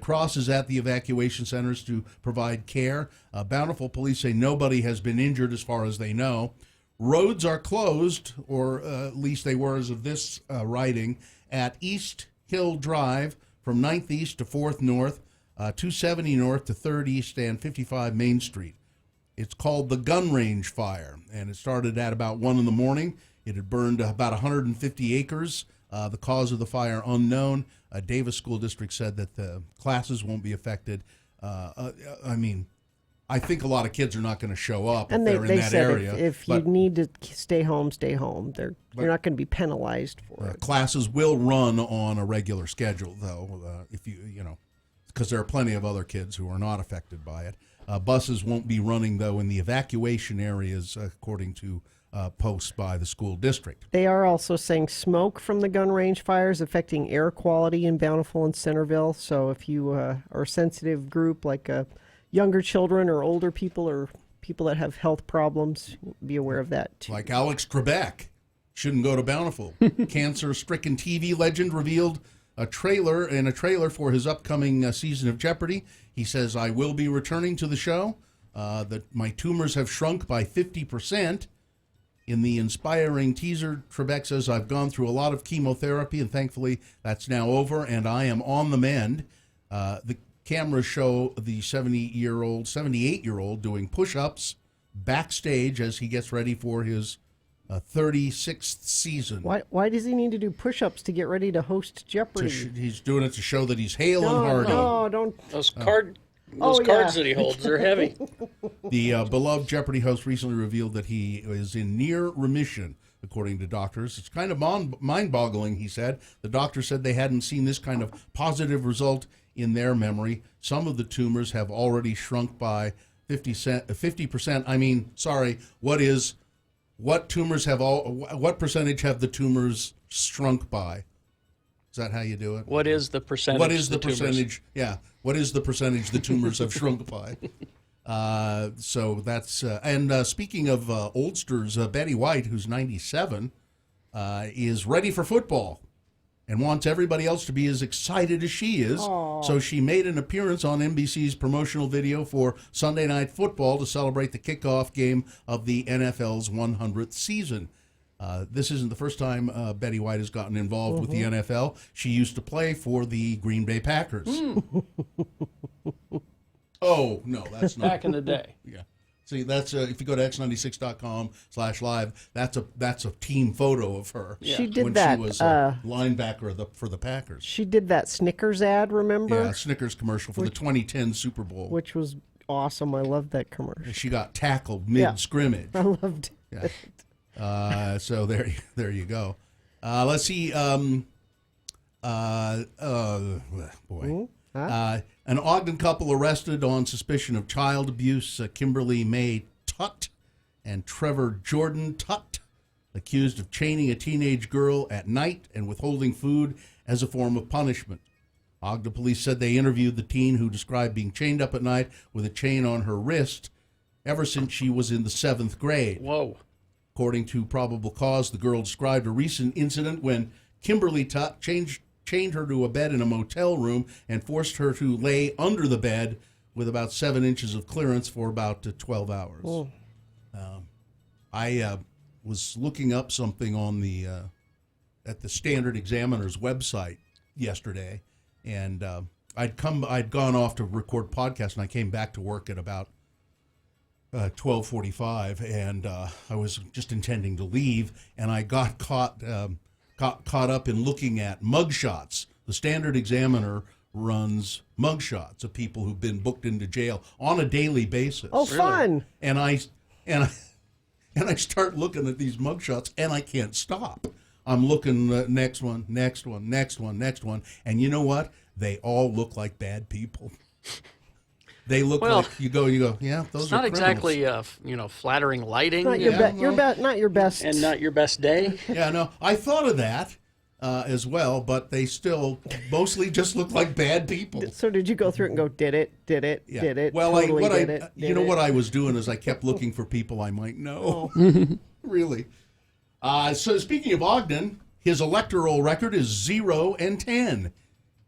Cross is at the evacuation centers to provide care. Bountiful police say nobody has been injured as far as they know. Roads are closed, or at least they were as of this writing, at East Hill Drive from 9th East to 4th North, 270 North to 3rd East, and 55 Main Street. It's called the Gun Range Fire, and it started at about 1 in the morning. It had burned about 150 acres. The cause of the fire unknown. Davis School District said that the classes won't be affected. I think a lot of kids are not going to show up and if they're in that said area. If you need to stay home, stay home. You're not going to be penalized for it. Classes will run on a regular schedule, though, because there are plenty of other kids who are not affected by it. Buses won't be running, though, in the evacuation areas, according to posts by the school district. They are also saying smoke from the gun range fires affecting air quality in Bountiful and Centerville. So if you are a sensitive group like younger children or older people or people that have health problems, be aware of that too. Like Alex Trebek shouldn't go to Bountiful. Cancer-stricken TV legend revealed a trailer for his upcoming season of Jeopardy. He says, "I will be returning to the show. That my tumors have shrunk by 50%. In the inspiring teaser, Trebek says, "I've gone through a lot of chemotherapy, and thankfully that's now over, and I am on the mend." The cameras show the 78-year-old doing push-ups backstage as he gets ready for his 36th season. Why does he need to do push-ups to get ready to host Jeopardy? He's doing it to show that he's hale and hearty. No, don't. Those cards that he holds, they're heavy. The beloved Jeopardy host recently revealed that he is in near remission, according to doctors. It's kind of mind-boggling, he said. The doctor said they hadn't seen this kind of positive result in their memory. Some of the tumors have already shrunk by 50%. What percentage have the tumors shrunk by? Is that how you do it? What is the percentage? What is the percentage? Yeah. What is the percentage the tumors have shrunk by? So that's and speaking of oldsters, Betty White, who's 97, is ready for football and wants everybody else to be as excited as she is. Aww. So she made an appearance on NBC's promotional video for Sunday Night Football to celebrate the kickoff game of the NFL's 100th season. This isn't the first time Betty White has gotten involved with the NFL. She used to play for the Green Bay Packers. Oh, no, that's not. Back in the day. Yeah. See, that's if you go to x96.com/live, that's a team photo of her. Yeah. She did when that. she was a linebacker for the Packers. She did that Snickers ad, remember? Yeah, Snickers commercial for the 2010 Super Bowl. Which was awesome. I loved that commercial. She got tackled mid-scrimmage. I loved it. Yeah. So there you go. Let's see. Boy. An Ogden couple arrested on suspicion of child abuse. Kimberly May Tutt and Trevor Jordan Tutt, accused of chaining a teenage girl at night and withholding food as a form of punishment. Ogden police said they interviewed the teen, who described being chained up at night with a chain on her wrist ever since she was in the 7th grade. Whoa. According to probable cause, the girl described a recent incident when Kimberly Tutt chained her to a bed in a motel room and forced her to lay under the bed with about 7 inches of clearance for about 12 hours. Oh. I was looking up something on the at the Standard Examiner's website yesterday, and I'd gone off to record podcast, and I came back to work at about 12:45, and I was just intending to leave, and I got caught up in looking at mugshots. The Standard Examiner runs mugshots of people who've been booked into jail on a daily basis. Oh, fun! And I start looking at these mugshots, and I can't stop. I'm looking next one, and you know what? They all look like bad people. They look like you go, yeah, those are It's not criminals. exactly flattering lighting. Not not your best. And not your best day. Yeah, no, I thought of that as well, but they still mostly just look like bad people. So did you go through it and go, did it? Well, totally what I was doing is I kept looking for people I might know. Really. So speaking of Ogden, his electoral record is 0-10.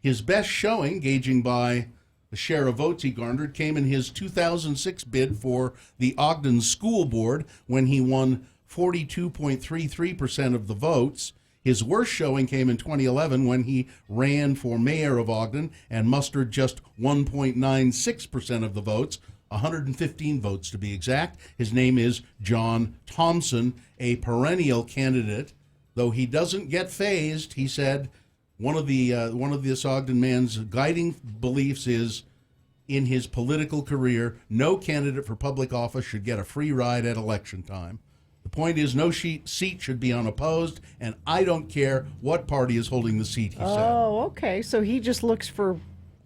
His best showing, gauging by the share of votes he garnered, came in his 2006 bid for the Ogden School Board when he won 42.33% of the votes. His worst showing came in 2011 when he ran for mayor of Ogden and mustered just 1.96% of the votes, 115 votes to be exact. His name is John Thompson, a perennial candidate. Though he doesn't get phased, he said one of this Ogden man's guiding beliefs is, in his political career, no candidate for public office should get a free ride at election time. The point is, no seat should be unopposed, and I don't care what party is holding the seat, he said. Oh, okay. So he just looks for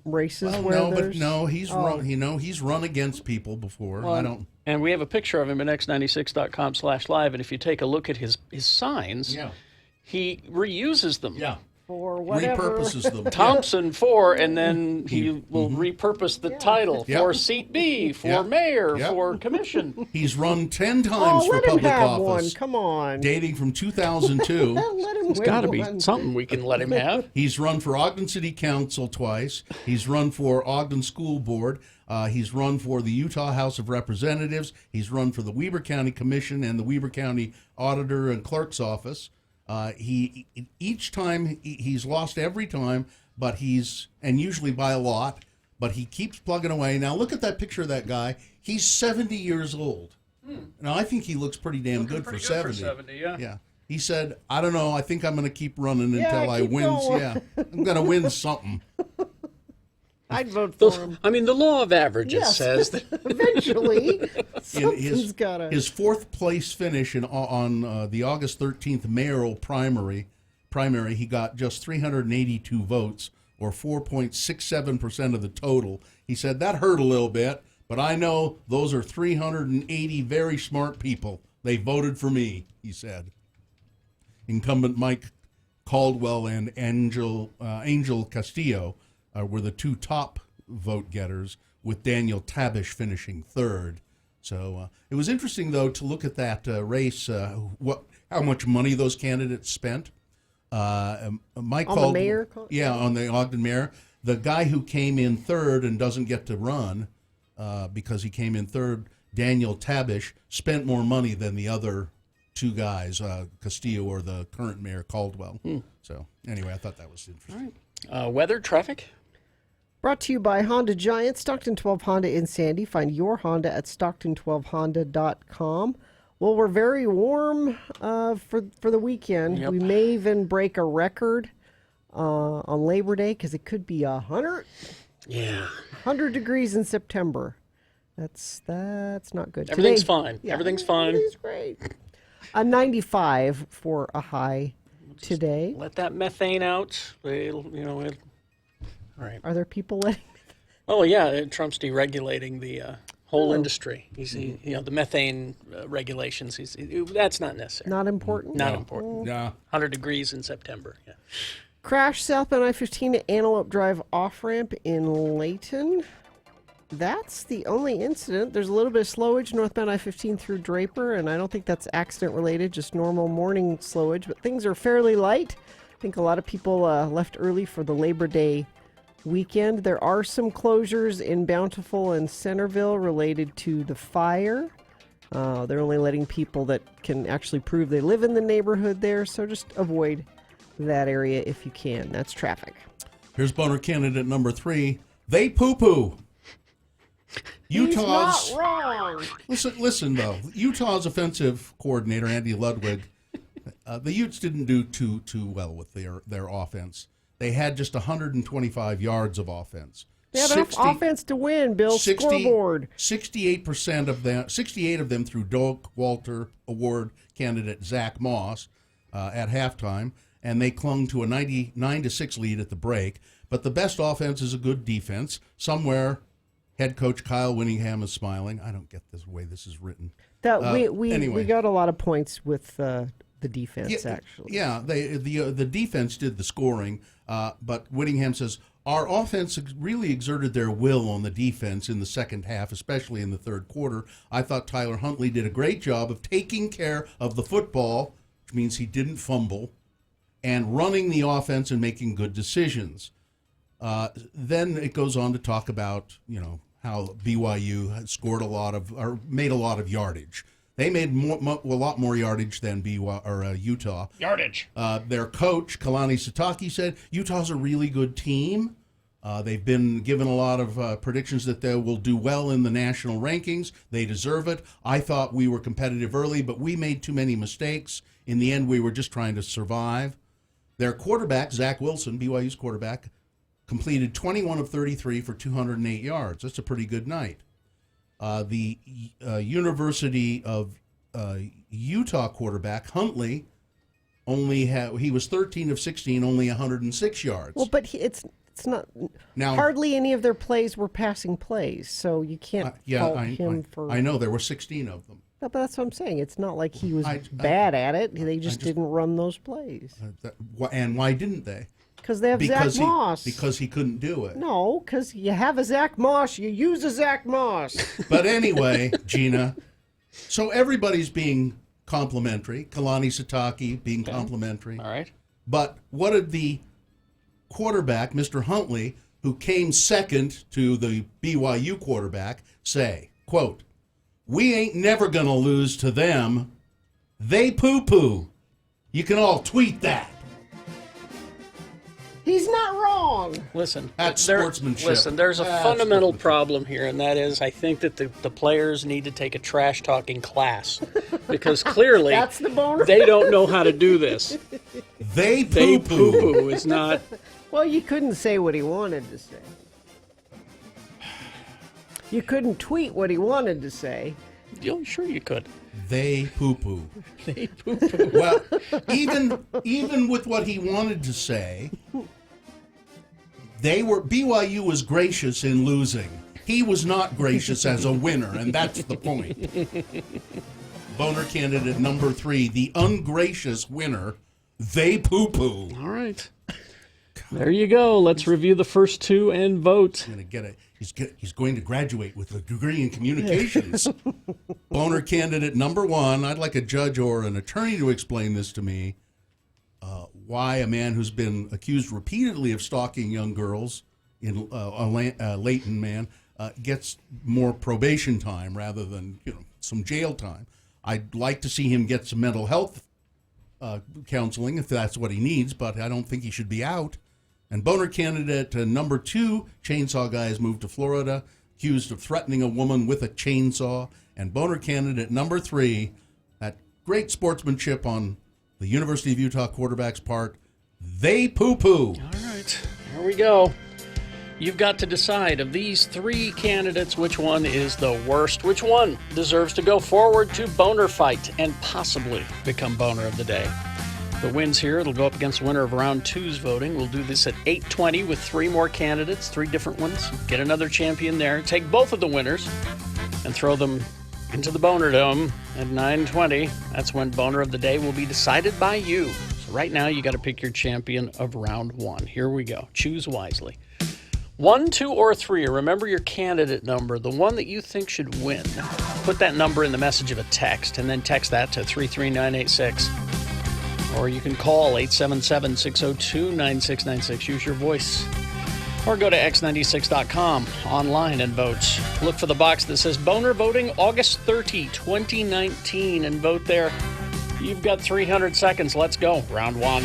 races Well, where no, there's... but no, he's run. He's run against people before. I don't. And we have a picture of him at x96.com/live, and if you take a look at his signs, Yeah. he reuses them. Yeah. For whatever. Repurposes them. Thompson for, and then he will repurpose the title Yep. for seat B, for Yep. mayor, Yep. for commission. He's run 10 times Oh, for let him public have office, one. Come on. dating from 2002. Let him It's win got to be one. something we can let him have. He's run for Ogden City Council twice. He's run for Ogden School Board. He's run for the Utah House of Representatives. He's run for the Weber County Commission and the Weber County Auditor and Clerk's Office. Each time he's lost every time, but and usually by a lot, but he keeps plugging away. Now look at that picture of that guy. He's 70 years old. Now I think he looks pretty damn good for 70. 70, yeah. Yeah. He said, I don't know, I think I'm going to keep running until I keep win. going. Yeah. I'm going to win something. I'd vote for him. I mean, the law of averages Yes. says that. Eventually, In something's gotta. his fourth place finish on the August 13th mayoral primary, he got just 382 votes, or 4.67% of the total. He said, that hurt a little bit, but I know those are 380 very smart people. They voted for me, he said. Incumbent Mike Caldwell and Angel Castillo were the two top vote getters, with Daniel Tabish finishing third. So it was interesting, though, to look at that race, how much money those candidates spent. Mike On the mayor? Yeah, on the Ogden mayor. The guy who came in third and doesn't get to run because he came in third, Daniel Tabish, spent more money than the other two guys, Castillo or the current mayor, Caldwell. So anyway, I thought that was interesting. Weather, traffic? Brought to you by Honda Giant, Stockton 12 Honda in Sandy. Find your Honda at stockton12honda.com. Well, we're very warm for the weekend. Yep. We may even break a record on Labor Day because it could be 100 Yeah. degrees in September. That's not good. Everything's Today- fine. Yeah, Everything's fine. Everything's great. A 95 for a high today. Let that methane out. All right. Are there people letting? Oh, yeah. Trump's deregulating the whole industry. The methane regulations. That's not necessary. Not important. Not important. Yeah. 100 degrees in September. Yeah. Crash southbound I-15 at Antelope Drive off-ramp in Layton. That's the only incident. There's a little bit of slowage northbound I-15 through Draper, and I don't think that's accident-related, just normal morning slowage, but things are fairly light. I think a lot of people left early for the Labor Day weekend. There are some closures in Bountiful and Centerville related to the fire. They're only letting people that can actually prove they live in the neighborhood there, so just avoid that area if you can. That's traffic. Here's boner candidate number 3. They poo-poo. Utah's He's not wrong. listen though. Utah's offensive coordinator Andy Ludwig, the Utes didn't do too well with their offense. They had just 125 yards of offense. They had enough offense to win, Bill. Scoreboard. 68% of them, 68 of them through Doak Walter Award candidate Zach Moss at halftime, and they clung to a 99-6 lead at the break. But the best offense is a good defense. Somewhere, head coach Kyle Winningham is smiling. I don't get this way this is written. We got a lot of points with the defense, actually. Yeah, the defense did the scoring, but Whittingham says, our offense really exerted their will on the defense in the second half, especially in the third quarter. I thought Tyler Huntley did a great job of taking care of the football, which means he didn't fumble, and running the offense and making good decisions. Then it goes on to talk about, how BYU had scored a lot of, or made a lot of yardage. They made a lot more yardage than Utah. Yardage. Their coach, Kalani Sitake, said Utah's a really good team. They've been given a lot of predictions that they will do well in the national rankings. They deserve it. I thought we were competitive early, but we made too many mistakes. In the end, we were just trying to survive. Their quarterback, Zach Wilson, BYU's quarterback, completed 21 of 33 for 208 yards. That's a pretty good night. The University of Utah quarterback, Huntley, he was 13 of 16, only 106 yards. Well, but it's not. Now, hardly any of their plays were passing plays, so you can't fault him for. I know there were 16 of them. No, but that's what I'm saying. It's not like he was bad at it. They just didn't run those plays. And why didn't they? Because they have Zach Moss. Because he couldn't do it. No, because you have a Zach Moss, you use a Zach Moss. But anyway, Gina, so everybody's being complimentary. Kalani Sitake being complimentary. All right. But what did the quarterback, Mr. Huntley, who came second to the BYU quarterback, say? Quote, "We ain't never going to lose to them. They poo-poo." You can all tweet that. He's not wrong. Listen, That's sportsmanship. Listen, there's a fundamental problem here, and that is I think that the players need to take a trash talking class because clearly That's the boner. they don't know how to do this. They They poo-poo. poo-poo is not. Well, you couldn't say what he wanted to say. You couldn't tweet what he wanted to say. Sure you could. They poo-poo. They poo-poo. Well, even with what he wanted to say, BYU was gracious in losing. He was not gracious as a winner, and that's the point. Boner candidate number 3, the ungracious winner. They poo-poo. All right. There you go. Let's review the first two and vote. He's going to graduate with a degree in communications. Boner candidate number 1. I'd like a judge or an attorney to explain this to me. Why a man who's been accused repeatedly of stalking young girls, Leighton man, gets more probation time rather than some jail time. I'd like to see him get some mental health counseling if that's what he needs, but I don't think he should be out. And Boner candidate number 2, chainsaw guy, has moved to Florida, accused of threatening a woman with a chainsaw. And Boner candidate number 3, that great sportsmanship on the University of Utah quarterback's part, they poo-poo. All right. Here we go. You've got to decide of these 3 candidates which one is the worst, which one deserves to go forward to Boner Fight and possibly become Boner of the Day. The wins here, it'll go up against the winner of round 2's voting. We'll do this at 8:20 with 3 more candidates, 3 different ones. Get another champion there. Take both of the winners and throw them into the Boner Dome at 9:20. That's when Boner of the Day will be decided by you. So right now, you got to pick your champion of round 1. Here we go. Choose wisely. 1, 2, or 3. Remember your candidate number, the one that you think should win. Put that number in the message of a text, and then text that to 33986. Or you can call 877-602-9696. Use your voice. Or go to x96.com online and vote. Look for the box that says Boner Voting August 30, 2019, and vote there. You've got 300 seconds. Let's go. Round 1.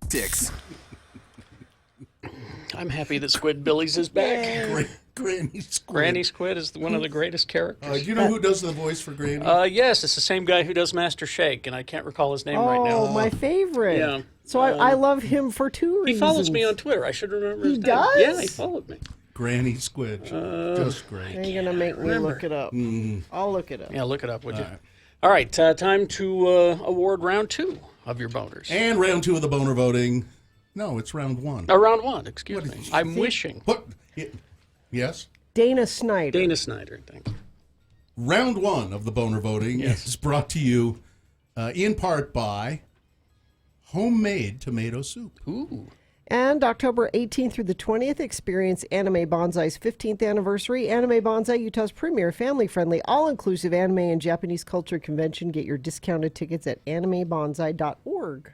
Dicks. I'm happy that Squidbillies is back. Granny Squid. Granny Squid is one of the greatest characters. Do you know who does the voice for Granny? Yes, it's the same guy who does Master Shake, and I can't recall his name right now. Oh, my favorite. Yeah. So I love him for two He reasons. follows me on Twitter. I should remember his name. does? Yeah, he followed me. Granny Squid. Just great. You're going to make me look it up. I'll look it up. Yeah, look it up, would you? right. All right, time to award round 2 of your boners. And round 2 of the boner voting. No, it's round 1. Round 1, excuse me. I'm wishing. What? Yes? Dana Snyder. Dana Snyder, thank you. Round 1 of the boner voting is brought to you in part by homemade tomato soup. Ooh. And October 18th through the 20th, experience Anime Bonsai's 15th anniversary. Anime Bonsai, Utah's premier family-friendly, all-inclusive anime and Japanese culture convention. Get your discounted tickets at animebonsai.org.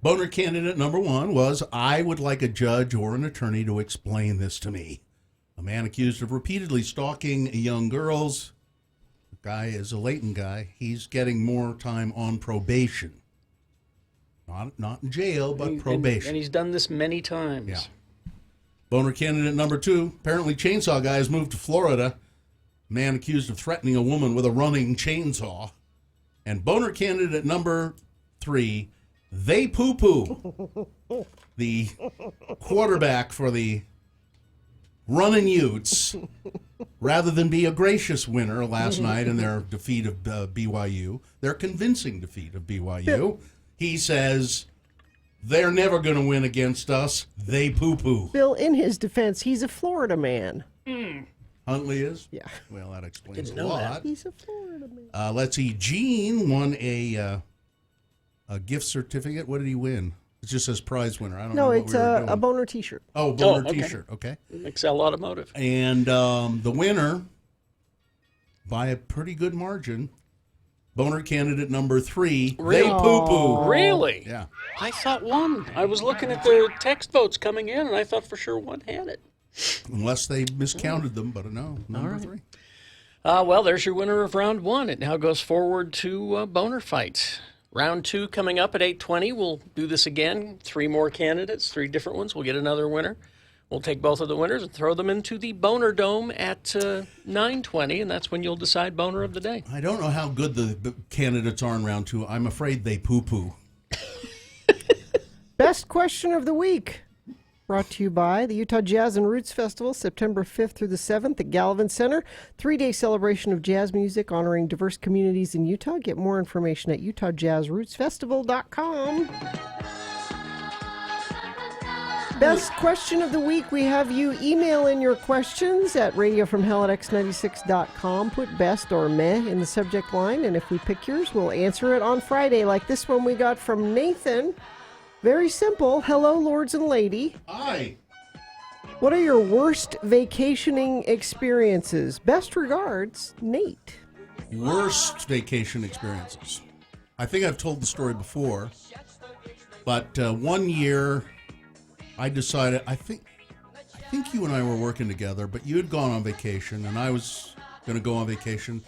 Boner candidate number 1 was, I would like a judge or an attorney to explain this to me. A man accused of repeatedly stalking young girls. The guy is a Layton guy. He's getting more time on probation. Not in jail, but probation. And he's done this many times. Yeah. Boner candidate number 2. Apparently chainsaw guy has moved to Florida. Man accused of threatening a woman with a running chainsaw. And boner candidate number 3. They poo-poo. The quarterback for the running Utes, rather than be a gracious winner last night in their defeat of BYU, their convincing defeat of BYU, he says, they're never going to win against us. They poo-poo. Bill, in his defense, he's a Florida man. Huntley is? Yeah. Well, that explains Didn't a know lot. He's a Florida man. Let's see. Gene won a gift certificate. What did he win? It just says prize winner. I don't know No, what it's we were doing. a boner T-shirt. Oh, boner okay. T-shirt. Okay. Excel Automotive. And the winner, by a pretty good margin, boner candidate number 3, Really? They poo-poo. Really? Yeah. I thought one. I was looking at the text votes coming in, and I thought for sure one had it. Unless they miscounted them, but no, number 3. Well, there's your winner of round 1. It now goes forward to boner fights. Round 2 coming up at 8:20. We'll do this again. 3 more candidates, 3 different ones. We'll get another winner. We'll take both of the winners and throw them into the Boner Dome at 9:20, and that's when you'll decide boner of the day. I don't know how good the candidates are in round 2. I'm afraid they poo-poo. Best question of the week. Brought to you by the Utah Jazz and Roots Festival, September 5th through the 7th at Gallivan Center. 3-day celebration of jazz music honoring diverse communities in Utah. Get more information at utahjazzrootsfestival.com. Best question of the week. We have you email in your questions at radiofromhell at x96.com. Put best or meh in the subject line, and if we pick yours, we'll answer it on Friday, like this one we got from Nathan. Very simple. Hello, lords and lady. Hi. What are your worst vacationing experiences? Best regards, Nate. Worst vacation experiences. I think I've told the story before, but one year I decided, I think you and I were working together, but you had gone on vacation and I was going to go on vacation,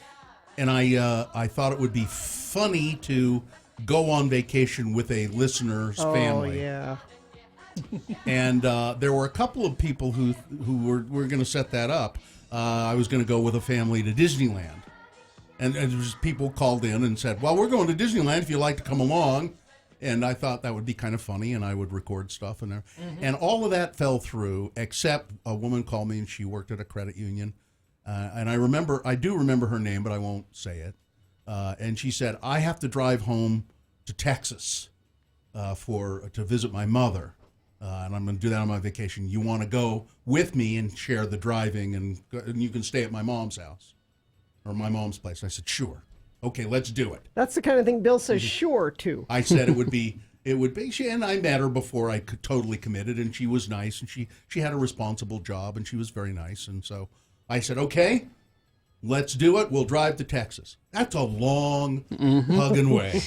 and I thought it would be funny to go on vacation with a listener's family. Oh, yeah. And there were a couple of people who were going to set that up. I was going to go with a family to Disneyland. And there was people called in and said, well, we're going to Disneyland if you'd like to come along. And I thought that would be kind of funny, and I would record stuff in there. Mm-hmm. And all of that fell through, except a woman called me, and she worked at a credit union. And I do remember her name, but I won't say it. And she said, I have to drive home to Texas to visit my mother. And I'm going to do that on my vacation. You want to go with me and share the driving, and you can stay at my mom's house or my mom's place. I said, sure. Okay, let's do it. That's the kind of thing Bill says sure to. I said it would be. And I met her before I totally committed, and she was nice, and she had a responsible job, and she was very nice. And so I said, okay, let's do it. We'll drive to Texas. That's a long hugging way.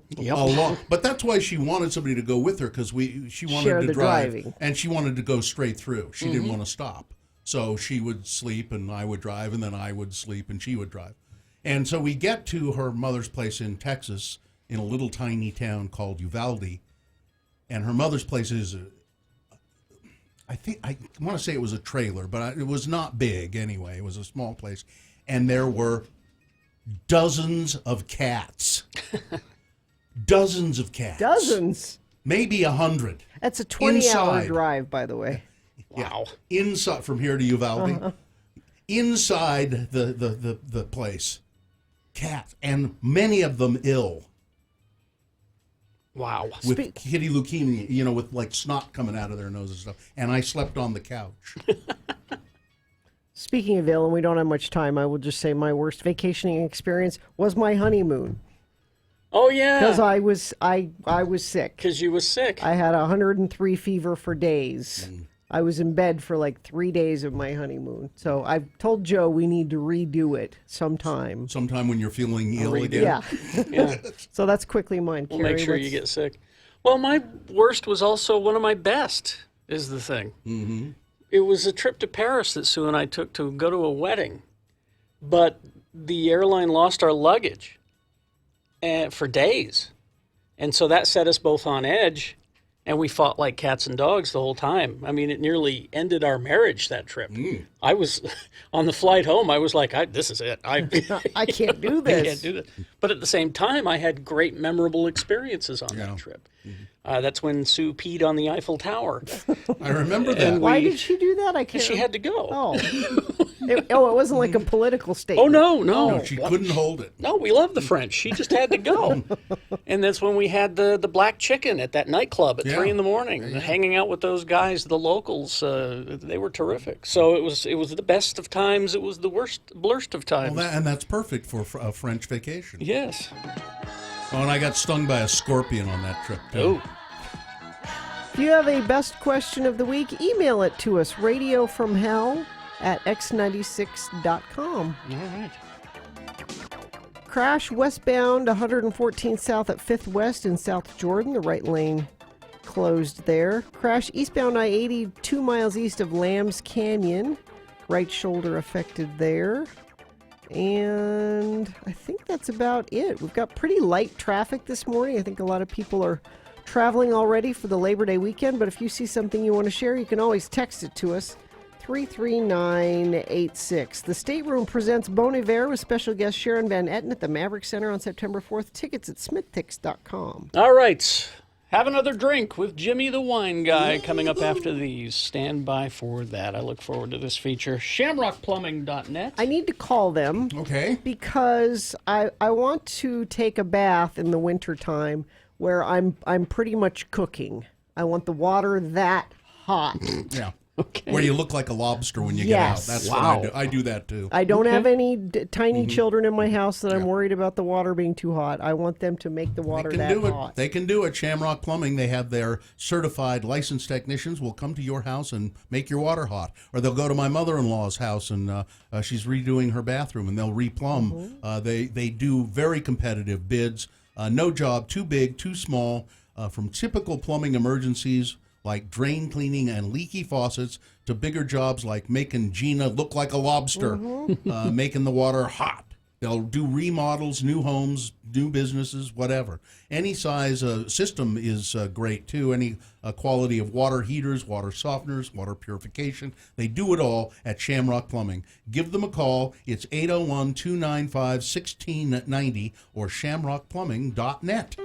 Yep. But that's why she wanted somebody to go with her, because she wanted Share to the drive, driving. and she wanted to go straight through. She didn't want to stop. So she would sleep, and I would drive, and then I would sleep, and she would drive. And so we get to her mother's place in Texas, in a little tiny town called Uvalde, and her mother's place is, I want to say it was a trailer, but it was not big anyway. It was a small place, and there were dozens of cats. Dozens of cats. Dozens. Maybe 100. That's a 20-hour Inside. drive, by the way. Wow. Yeah. Inside from here to Uvalde. Inside the place. Cats, and many of them ill Wow. with kitty leukemia, with like snot coming out of their nose and stuff. And I slept on the couch. Speaking of ill, and we don't have much time, I will just say my worst vacationing experience was my honeymoon. Oh yeah. Because I was sick. Because you was sick. I had 103 fever for days. I was in bed for like 3 days of my honeymoon. So I've told Joe we need to redo it sometime. Sometime when you're feeling ill redo. again. Yeah. Yeah. So that's quickly mine. We'll Carrie, make sure you what's- get sick. Well, my worst was also one of my best, is the thing. Mm-hmm. It was a trip to Paris that Sue and I took to go to a wedding. But the airline lost our luggage for days. And so that set us both on edge. And we fought like cats and dogs the whole time. I mean, it nearly ended our marriage, that trip. I was, on the flight home, I was like, this is it. I can't do I this. can't do this. But at the same time, I had great memorable experiences on that trip. That's when Sue peed on the Eiffel Tower. I remember that. Why did she do that? I can't. She had to go. Oh. It wasn't like a political statement. Oh, no. No, she couldn't hold it. No, we love the French. She just had to go. And that's when we had the black chicken at that nightclub at 3 in the morning, hanging out with those guys, the locals. They were terrific. So it was the best of times. It was the blurst of times. Well, and that's perfect for a French vacation. Yes. Oh, and I got stung by a scorpion on that trip, too. Oh. If you have a best question of the week, email it to us, radiofromhell@x96.com. All right. Crash westbound 114 south at 5th West in South Jordan. The right lane closed there. Crash eastbound I-80 2 miles east of Lambs Canyon. Right shoulder affected there. And I think that's about it. We've got pretty light traffic this morning. I think a lot of people are traveling already for the Labor Day weekend, but if you see something you want to share, you can always text it to us, 33986. The Stateroom presents Bon Iver with special guest Sharon Van Etten at the Maverick Center on September 4th. Tickets at smithtix.com. All right. Have another drink with Jimmy the Wine Guy coming up after these. Stand by for that. I look forward to this feature. ShamrockPlumbing.net. I need to call them Okay. because I want to take a bath in the wintertime where I'm pretty much cooking. I want the water that hot. Yeah. Okay. Where you look like a lobster when you Yes. get out. That's Wow. what I do. I do that, too. I don't have any tiny Mm-hmm. children in my house that I'm worried about the water being too hot. I want them to make the water They can that do it. hot. They can do it. Shamrock Plumbing, they have their certified licensed technicians will come to your house and make your water hot. Or they'll go to my mother-in-law's house and she's redoing her bathroom and they'll replumb. They do very competitive bids. No job too big, too small. From typical plumbing emergencies like drain cleaning and leaky faucets to bigger jobs like making Gina look like a lobster, making the water hot. They'll do remodels, new homes, new businesses, whatever. Any size system is great, too. Any quality of water heaters, water softeners, water purification. They do it all at Shamrock Plumbing. Give them a call. It's 801-295-1690 or shamrockplumbing.net.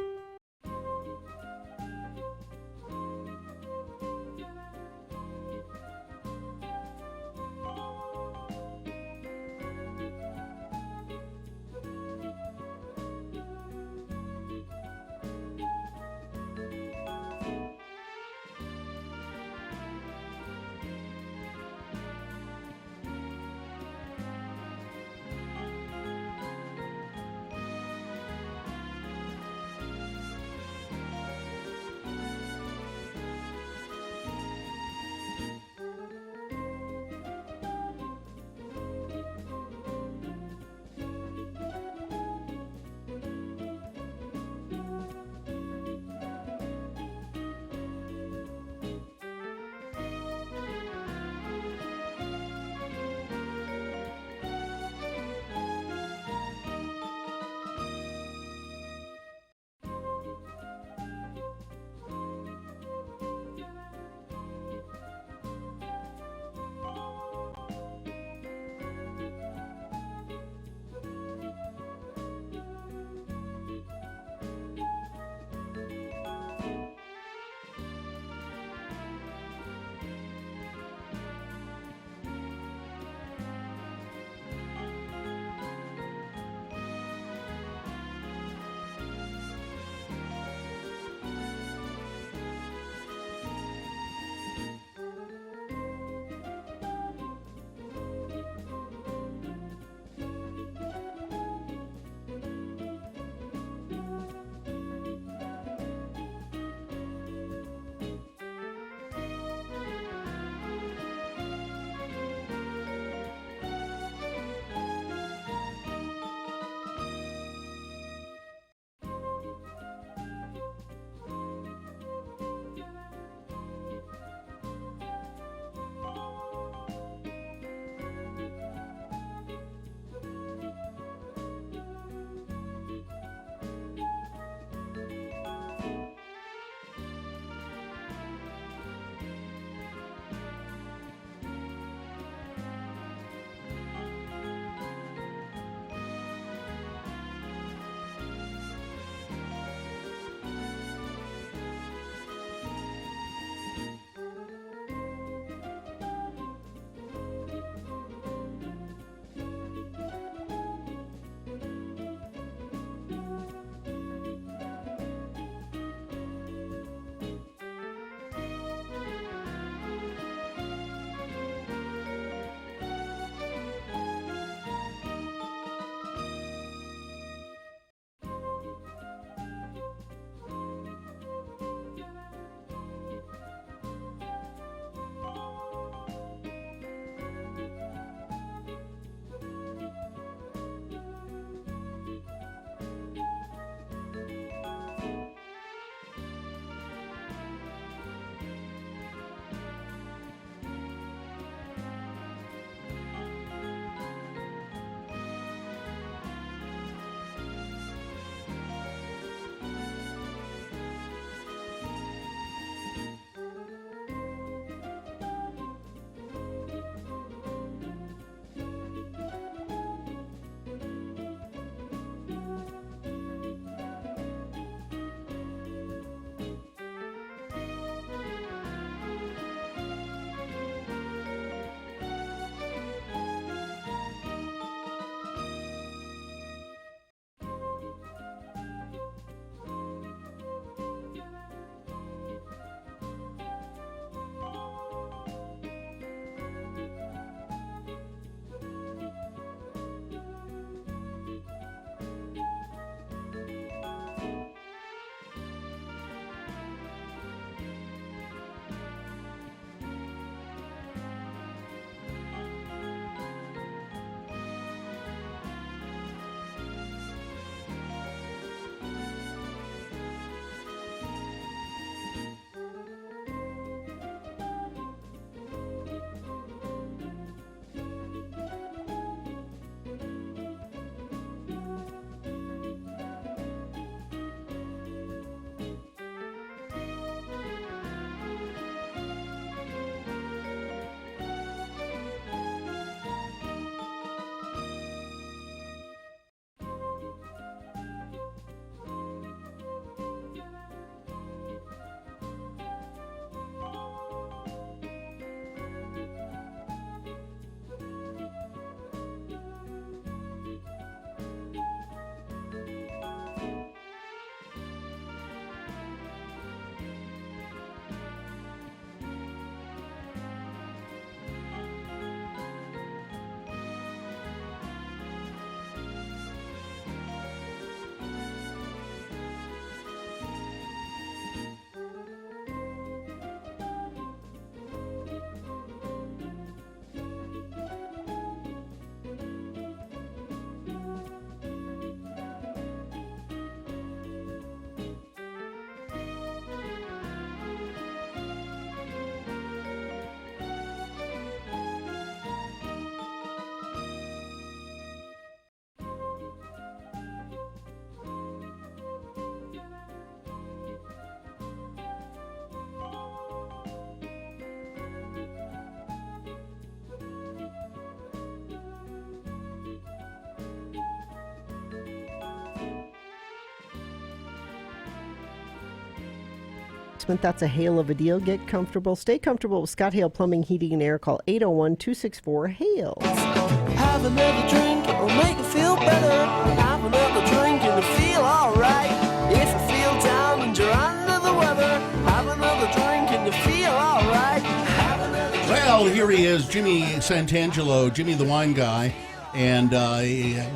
basement. That's a hail of a deal. Get comfortable. Stay comfortable with Scott Hale Plumbing, Heating, and Air. Call 801-264-HALE. Have another drink, it'll make you feel better. Have another drink and you feel alright. If you feel down and you're under the weather, have another drink and you feel alright. Have another drink. Well, here he is, Jimmy Santangelo, Jimmy the wine guy, and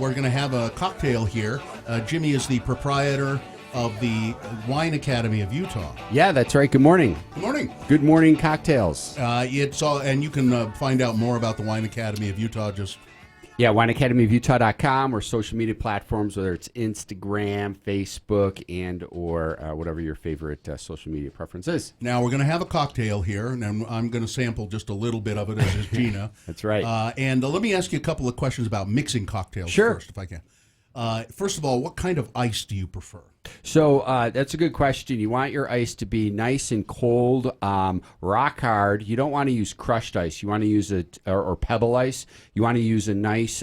we're going to have a cocktail here. Jimmy is the proprietor of the Wine Academy of Utah. Yeah, that's right. Good morning. Good morning. Good morning cocktails. It's all, and you can find out more about the Wine Academy of Utah. Just Yeah, wineacademyofutah.com or social media platforms, whether it's Instagram, Facebook, and or whatever your favorite social media preference is. now we're going to have a cocktail here, and I'm going to sample just a little bit of it, as is Gina. That's right. And let me ask you a couple of questions about mixing cocktails Sure. first, if I can. First of all, what kind of ice do you prefer? So that's a good question. You want your ice to be nice and cold, rock hard. You don't want to use crushed ice. You want to use or pebble ice. You want to use a nice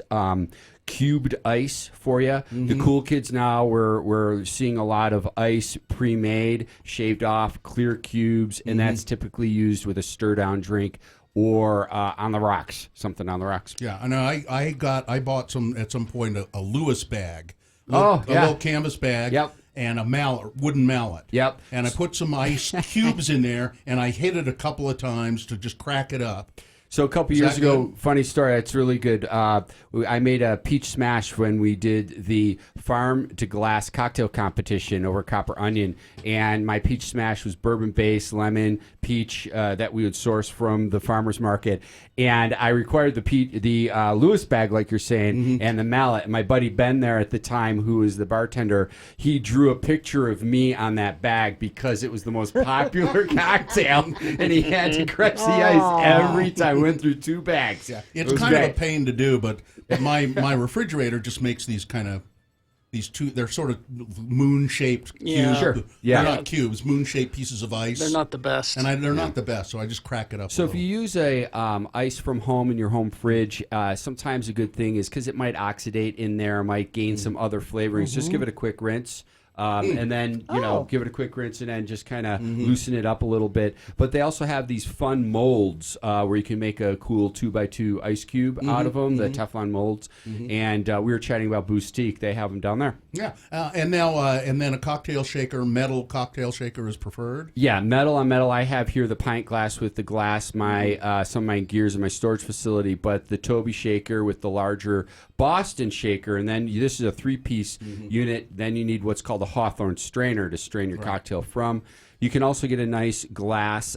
cubed ice for you. The cool kids now, we're seeing a lot of ice pre-made, shaved off, clear cubes, and that's typically used with a stir-down drink or on the rocks, something on the rocks. Yeah, I know. I bought some at some point a Lewis bag, Oh, a yeah. little canvas bag, Yep. and a mallet, wooden mallet. Yep. And I put some ice cubes in there, and I hit it a couple of times to just crack it up. So a couple years that ago, good? funny story, it's really good. I made a peach smash when we did the farm to glass cocktail competition over Copper Onion, and my peach smash was bourbon based, lemon, peach that we would source from the farmers market, and I required the Lewis bag, like you're saying, and the mallet. And my buddy Ben there at the time, who was the bartender, he drew a picture of me on that bag because it was the most popular cocktail, and he had to crush the ice every time. Went through 2 bags. Yeah, It's kind of a pain to do, but my refrigerator just makes these two. They're sort of moon-shaped Yeah. cubes. Sure. Yeah. They're not cubes, moon-shaped pieces of ice. They're not the best. and they're not the best, so I just crack it up. So a if little. you use a ice from home in your home fridge, sometimes a good thing is because it might oxidate in there, might gain some other flavorings. Just give it a quick rinse. And then, give it a quick rinse and then just kind of loosen it up a little bit. But they also have these fun molds where you can make a cool 2x2 ice cube out of them, the Teflon molds. And we were chatting about Boustique. They have them down there. Yeah, and then a cocktail shaker, metal cocktail shaker is preferred. Yeah, metal on metal. I have here the pint glass with the glass, my some of my gears in my storage facility, but the Toby shaker with the larger Boston shaker, and then this is a 3-piece unit. Then you need what's called a Hawthorne strainer to strain your cocktail from. You can also get a nice glass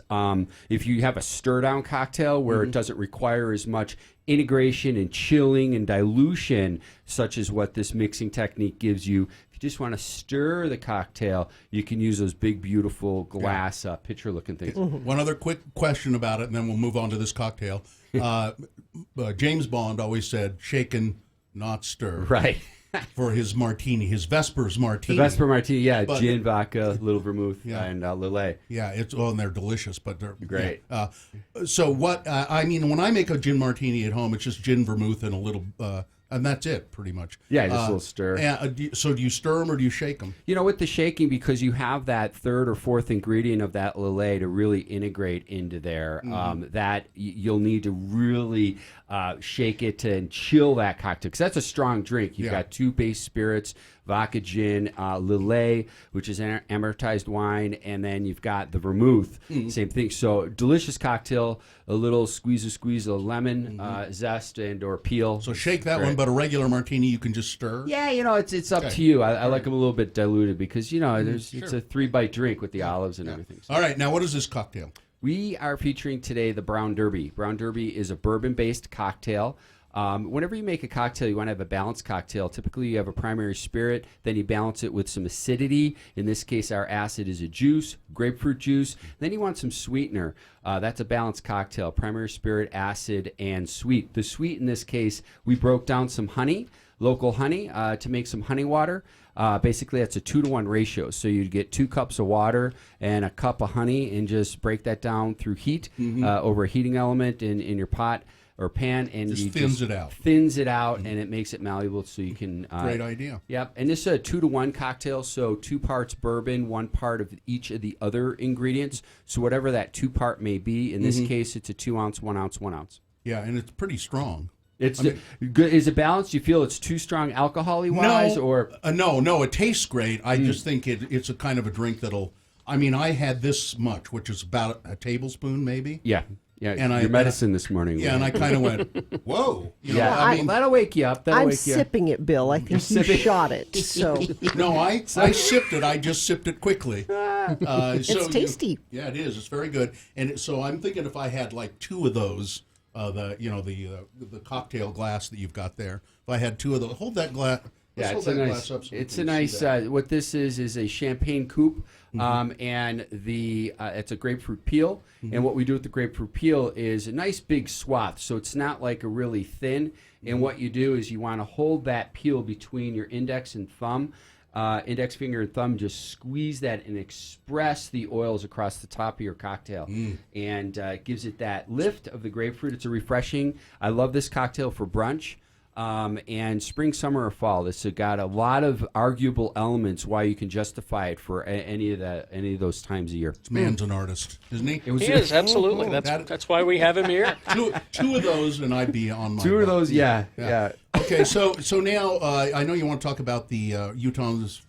if you have a stir-down cocktail where it doesn't require as much integration and chilling and dilution, such as what this mixing technique gives you. If you just want to stir the cocktail, you can use those big, beautiful glass pitcher-looking things. One other quick question about it, and then we'll move on to this cocktail. James Bond always said, "Shaken, not stirred," Right. for his martini, his Vespers martini. The Vesper Martini, yeah, But- gin, vodka, little vermouth, Yeah. and Lillet. Yeah, and they're delicious, but they're Great. yeah. So what? I mean, when I make a gin martini at home, it's just gin, vermouth, and a little, and that's it, pretty much. Yeah, just a little stir. So do you stir them or do you shake them? You know, with the shaking, because you have that third or fourth ingredient of that Lillet to really integrate into there, you'll need to really shake it and chill that cocktail, because that's a strong drink. You've got 2 base spirits, vodka, gin, Lillet, which is amortized wine, and then you've got the vermouth, same thing. So delicious cocktail, a little squeeze of lemon zest and or peel. So shake that one, but a regular martini you can just stir. Yeah, it's up to you. I like them a little bit diluted because it's a 3-bite drink with the olives and everything. So. All right, now what is this cocktail? We are featuring today the Brown Derby. Brown Derby is a bourbon-based cocktail. Whenever you make a cocktail, you want to have a balanced cocktail. Typically, you have a primary spirit, then you balance it with some acidity. In this case, our acid is a juice, grapefruit juice. Then you want some sweetener. That's a balanced cocktail, primary spirit, acid, and sweet. The sweet in this case, we broke down some honey, local honey, to make some honey water. Basically, that's a 2-to-1 ratio. So you'd get 2 cups of water and a cup of honey and just break that down through heat over a heating element in your pot. or pan, and Just you thins it out. Thins it out, and it makes it malleable, so you can. Great idea. Yep, and this is a 2-to-1 cocktail, so 2 parts bourbon, 1 part of each of the other ingredients. So whatever that 2-part may be, in this case, it's a 2-ounce, 1 ounce, 1 ounce. Yeah, and it's pretty strong. It's good. Is it balanced? Do you feel it's too strong alcohol-y wise, or no, it tastes great. I just think it's a kind of a drink that'll. I mean, I had this much, which is about a tablespoon, maybe. yeah, And your medicine this morning. Yeah, and I kind of went, whoa. You know, Yeah, I mean, that'll wake you up. That'll I'm wake you up. sipping it, Bill. I think you sipping- shot it. So no, I sipped it. I just sipped it quickly. it's tasty. Yeah, it is. It's very good. And so I'm thinking if I had like 2 of those, the cocktail glass that you've got there. If I had 2 of those, hold that glass. Yeah, Let's it's a hold that nice. glass up so we It's a can nice. see that. What this is a champagne coupe, and it's a grapefruit peel. And what we do with the grapefruit peel is a nice big swath, so it's not like a really thin. And what you do is you want to hold that peel between your index and thumb. Index finger and thumb, just squeeze that and express the oils across the top of your cocktail, and it gives it that lift of the grapefruit. It's a refreshing. I love this cocktail for brunch. And spring, summer, or fall. This has got a lot of arguable elements why you can justify it for any of those times a year. This man's an artist, isn't he? It was He is, absolutely. That- That's why we have him here. two of those, and I'd be on my. two of boat. those, yeah. Okay, so now I know you want to talk about the Utahns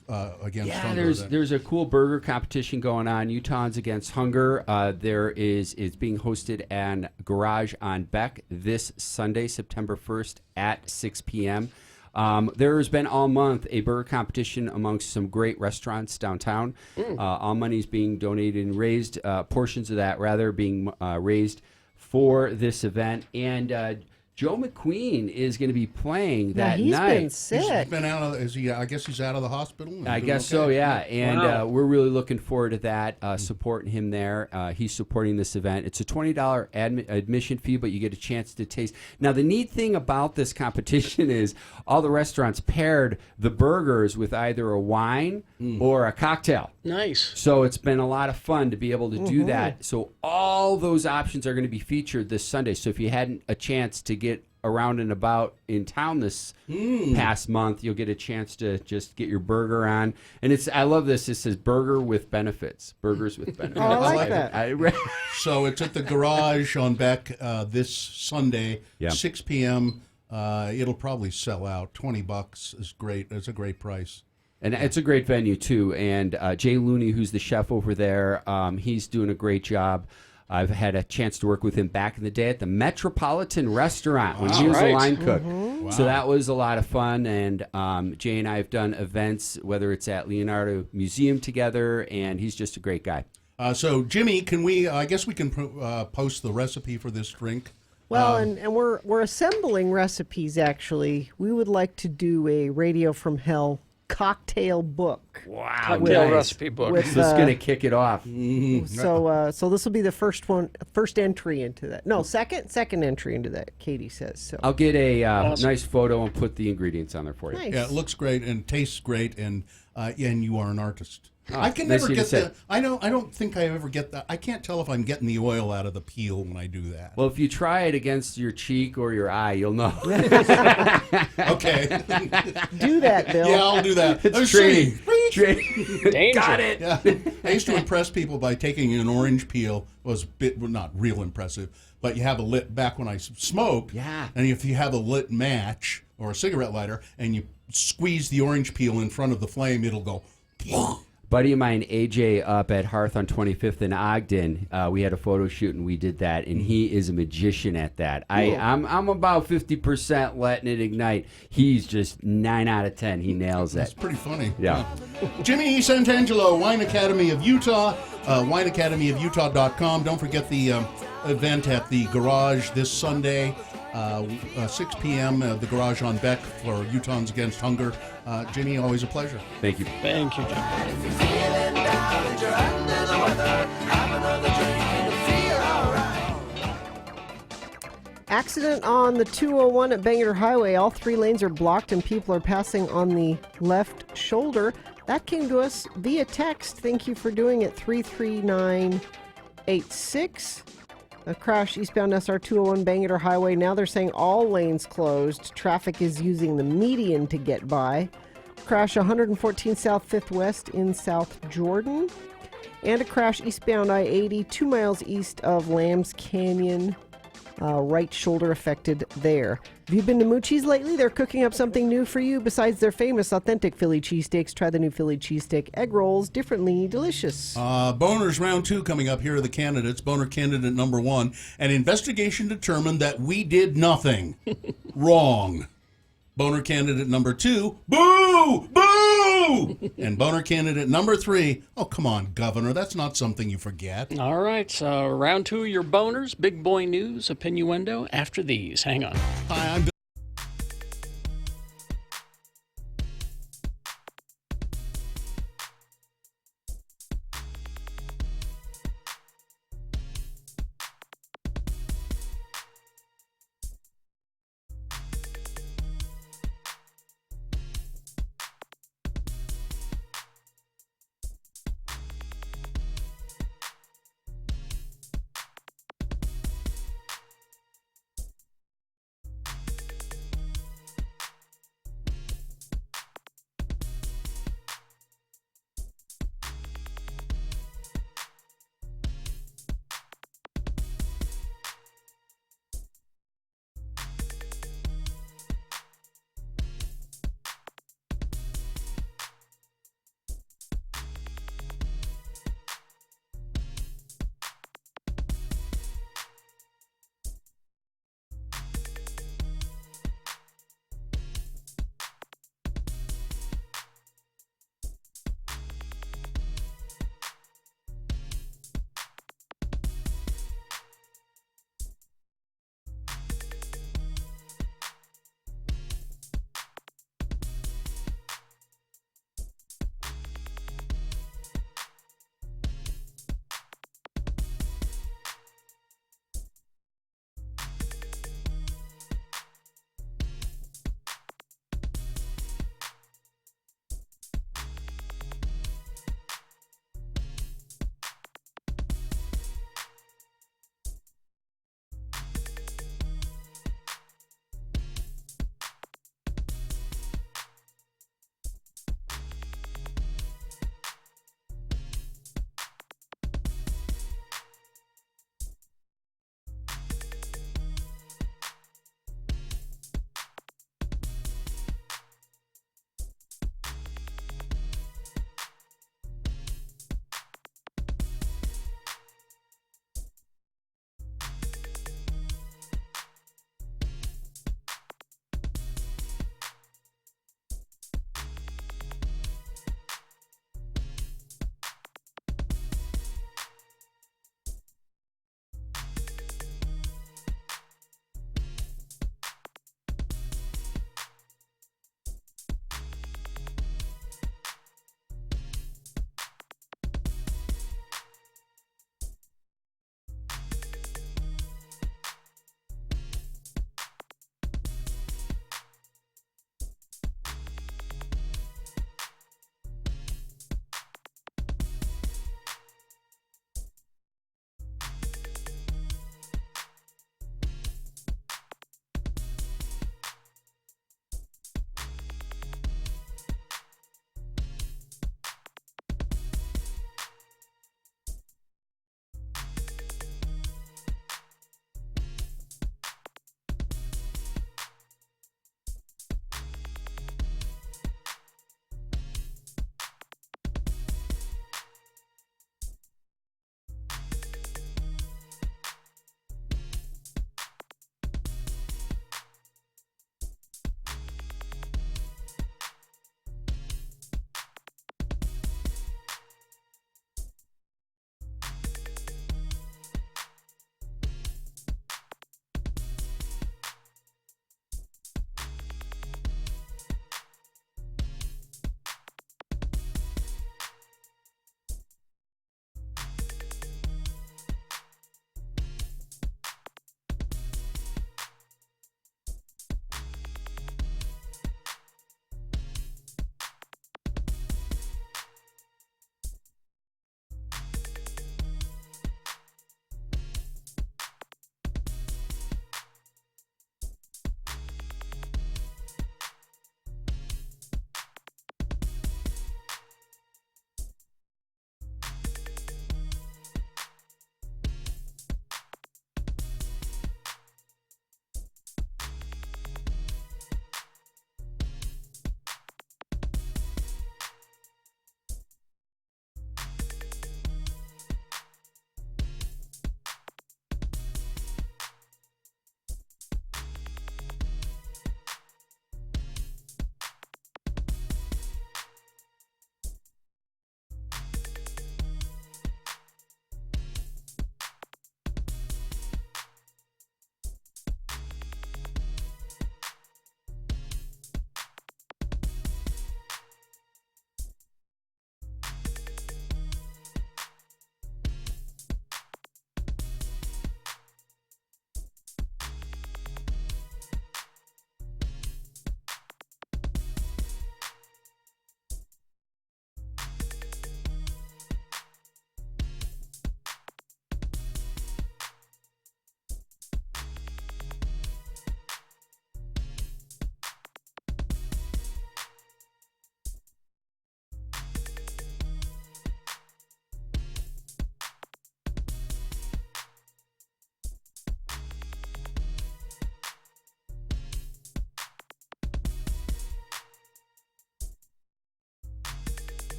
against Yeah, Hunger. there's a cool burger competition going on. Utahns against Hunger. It's being hosted at Garage on Beck this Sunday, September 1st at 6 p.m. There has been all month a burger competition amongst some great restaurants downtown. All money is being donated and raised, portions of that rather being raised for this event. And Joe McQueen is going to be playing that he's night. been He's sick. been out of. Is he? I guess he's out of the hospital. and I doing guess okay. so, yeah. And Wow. we're really looking forward to that, supporting him there. He's supporting this event. It's a $20 admission fee, but you get a chance to taste. Now, the neat thing about this competition is all the restaurants paired the burgers with either a wine or a cocktail. Nice. So it's been a lot of fun to be able to do that. So all those options are going to be featured this Sunday. So if you hadn't a chance to get around and about in town this past month, you'll get a chance to just get your burger on. And I love this. It says burger with benefits. Burgers with benefits. Oh, I like that. So it's at the Garage on Beck this Sunday, Yeah. 6 p.m. It'll probably sell out. $20 is great. It's a great price. And it's a great venue, too. And Jay Looney, who's the chef over there, he's doing a great job. I've had a chance to work with him back in the day at the Metropolitan Restaurant when he was Right. a line cook. Wow. So that was a lot of fun. And Jay and I have done events, whether it's at Leonardo Museum together, and he's just a great guy. So Jimmy, can we? I guess we can post the recipe for this drink. Well, and we're assembling recipes. Actually, we would like to do a Radio from Hell cocktail book. Wow. Cocktail nice. recipe book. With, So it's going to kick it off. So this will be the first entry into that. No, second entry into that. Katie says so. I'll get a nice photo and put the ingredients on there for you. Nice. Yeah, it looks great and tastes great, and you are an artist. Oh, I can nice never of you get to say. the. I don't think I ever get that. I can't tell if I'm getting the oil out of the peel when I do that. Well, if you try it against your cheek or your eye, you'll know. Okay. Do that, Bill. Yeah, I'll do that. It's Let's training. see. Danger. Got it. Yeah, I used to impress people by taking an orange peel. Was not real impressive, but you have a lit back when I smoked. Yeah. And if you have a lit match or a cigarette lighter and you squeeze the orange peel in front of the flame, it'll go. Buddy of mine, AJ, up at Hearth on 25th in Ogden, we had a photo shoot and we did that, and he is a magician at that. I'm about 50% letting it ignite. He's just 9 out of 10. He nails That's it. pretty funny. Yeah. Jimmy Santangelo, Wine Academy of Utah, wineacademyofutah.com. Don't forget the event at the Garage this Sunday, 6 p.m. The Garage on Beck for Utahns Against Hunger. Jimmy, always a pleasure. Thank you. Thank you, Jim. If you're feeling down and you're under the weather, have another drink and you'll feel alright. Accident on the 201 at Bangor Highway. All 3 lanes are blocked and people are passing on the left shoulder. That came to us via text. Thank you for doing it. 33986. A crash eastbound SR 201 Bangor Highway. Now they're saying all lanes closed. Traffic is using the median to get by. Crash 114 South 5th West in South Jordan. And a crash eastbound I-80 2 miles east of Lambs Canyon. Right shoulder affected there. Have you been to Moochie's lately? They're cooking up something new for you. Besides their famous authentic Philly cheesesteaks, try the new Philly cheesesteak egg rolls. Differently delicious. Boners round 2 coming up. Here are the candidates. Boner candidate number 1. An investigation determined that we did nothing wrong. Boner candidate number 2. Boo! Boo! And boner candidate number 3. Oh, come on, Governor. That's not something you forget. All right, so round 2 of your boners, big boy news, opinnuendo, after these. Hang on. Hi, I'm Bill.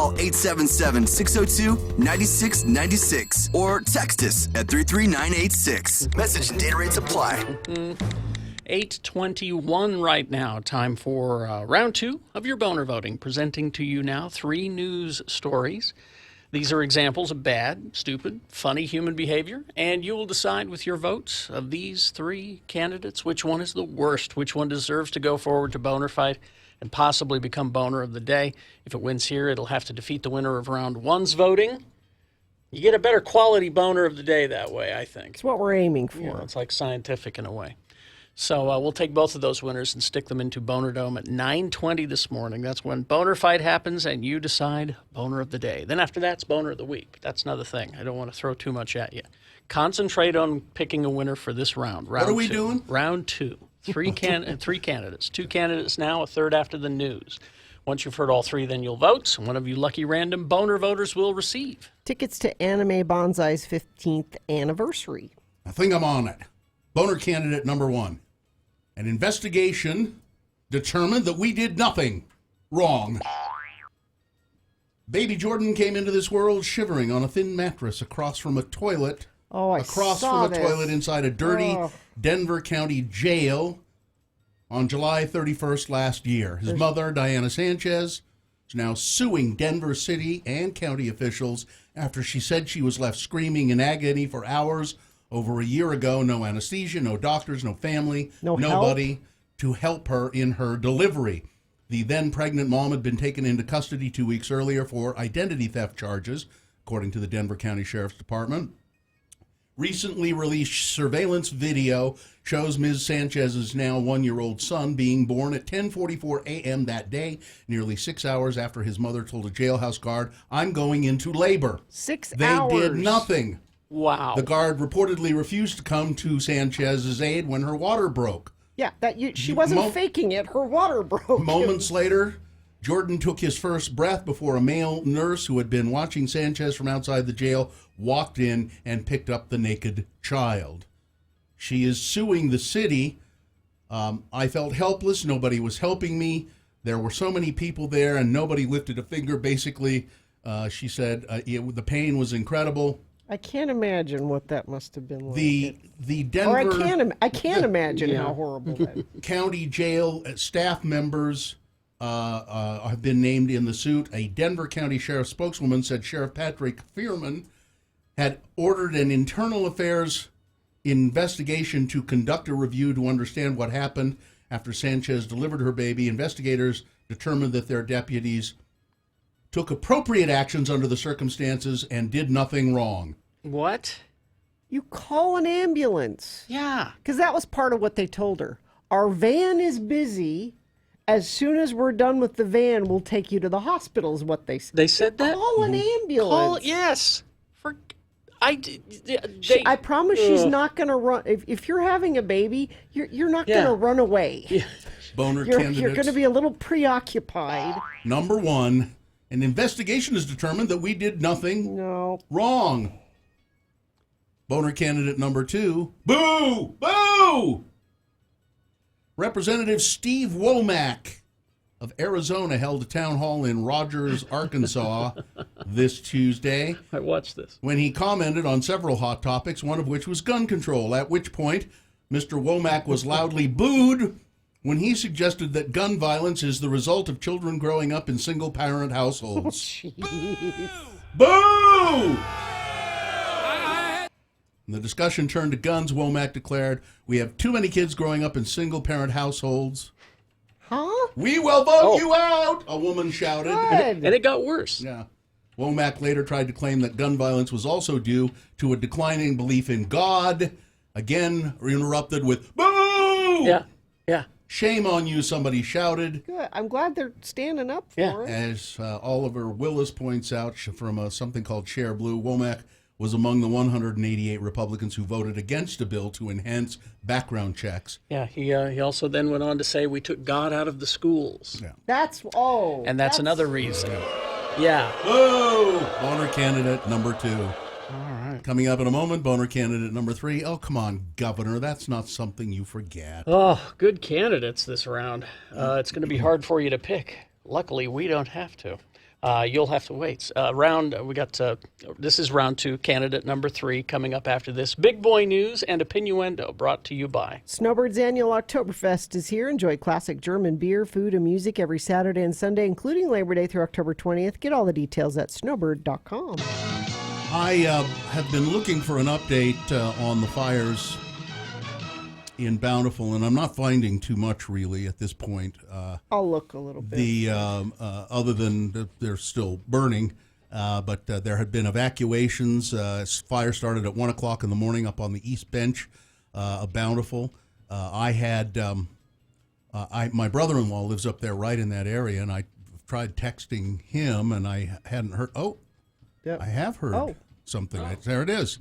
Call 877-602-9696 or text us at 33986. Message and data rates apply. 8:21 right now. Time for round 2 of your boner voting. Presenting to you now 3 news stories. These are examples of bad, stupid, funny human behavior, and you will decide with your votes of these 3 candidates which one is the worst, which one deserves to go forward to Boner Fight and possibly become Boner of the Day. If it wins here, it'll have to defeat the winner of round 1's voting. You get a better quality Boner of the Day that way, I think. It's what we're aiming for. You know, it's like scientific in a way. So we'll take both of those winners and stick them into Boner Dome at 9:20 this morning. That's when Boner Fight happens and you decide Boner of the Day. Then after that, it's Boner of the Week. That's another thing. I don't want to throw too much at you. Concentrate on picking a winner for this round. Round What are we 2. doing? Round 2. 3 candidates. 2 candidates now, a third after the news. Once you've heard all 3, then you'll vote. One of you lucky random Boner voters will receive Tickets to Anime Bonsai's 15th anniversary. I think I'm on it. Boner candidate number 1. An investigation determined that we did nothing wrong. Baby Jordan came into this world shivering on a thin mattress across from a toilet. Oh, I across saw from a this. toilet inside a dirty Denver County jail on July 31st last year. His mother, Diana Sanchez, is now suing Denver City and county officials after she said she was left screaming in agony for hours over a year ago. No anesthesia, no doctors, no family, nobody to help her in her delivery. The then pregnant mom had been taken into custody 2 weeks earlier for identity theft charges, according to the Denver County Sheriff's Department. Recently released surveillance video shows Ms. Sanchez's now 1-year-old son being born at 10:44 a.m. that day, nearly 6 hours after his mother told a jailhouse guard, "I'm going into labor." 6 They hours. did nothing. Wow. The guard reportedly refused to come to Sanchez's aid when her water broke. Yeah, she wasn't faking it. Her water broke. Moments later, Jordan took his first breath before a male nurse who had been watching Sanchez from outside the jail walked in and picked up the naked child. She is suing the city. I felt helpless. Nobody was helping me. There were so many people there and nobody lifted a finger. Basically, she said the pain was incredible. I can't imagine what that must have been like. The Denver I can't imagine how horrible that. County Jail staff members have been named in the suit. A Denver County Sheriff spokeswoman said Sheriff Patrick Fearman had ordered an internal affairs investigation to conduct a review to understand what happened after Sanchez delivered her baby. Investigators determined that their deputies took appropriate actions under the circumstances and did nothing wrong. What? You call an ambulance. Yeah. Because that was part of what they told her. Our van is busy. As soon as we're done with the van, we'll take you to the hospital, is what they said. They said that? Call an ambulance. Yes. I promise she's not going to run. If you're having a baby, you're not going to run away. Boner You're candidates. going to be a little preoccupied. Number 1, an investigation has determined that we did nothing wrong. Boner candidate number 2, boo! Boo! Representative Steve Womack of Arizona held a town hall in Rogers, Arkansas this Tuesday. I watched this. When he commented on several hot topics, one of which was gun control, at which point Mr. Womack was loudly booed when he suggested that gun violence is the result of children growing up in single-parent households. Boo! When the discussion turned to guns, Womack declared, "We have too many kids growing up in single-parent households." Huh? "We will vote you out," a woman shouted. And it got worse. Yeah. Womack later tried to claim that gun violence was also due to a declining belief in God. Again, interrupted with, "Boo!" Yeah. Yeah. "Shame on you," somebody shouted. Good. I'm glad they're standing up for it. As Oliver Willis points out from something called Share Blue, Womack was among the 188 Republicans who voted against a bill to enhance background checks. Yeah. He also then went on to say we took God out of the schools. Yeah. And that's another reason. Yeah. Whoa! Boner candidate number 2. All right. Coming up in a moment, Boner candidate number 3. Oh, come on, Governor. That's not something you forget. Oh, good candidates this round. It's going to be hard for you to pick. Luckily, we don't have to. You'll have to wait. This is round 2, candidate number 3 coming up after this. Big boy news and a Pinuendo brought to you by. Snowbird's annual Oktoberfest is here. Enjoy classic German beer, food, and music every Saturday and Sunday, including Labor Day through October 20th. Get all the details at snowbird.com. I have been looking for an update on the fires in Bountiful, and I'm not finding too much really at this point. I'll look a little bit. Other than they're still burning, but there had been evacuations. Fire started at 1 o'clock in the morning up on the east bench of Bountiful. My brother-in-law lives up there right in that area, and I tried texting him, and I hadn't heard. Oh, Yep. I have heard something. There it is.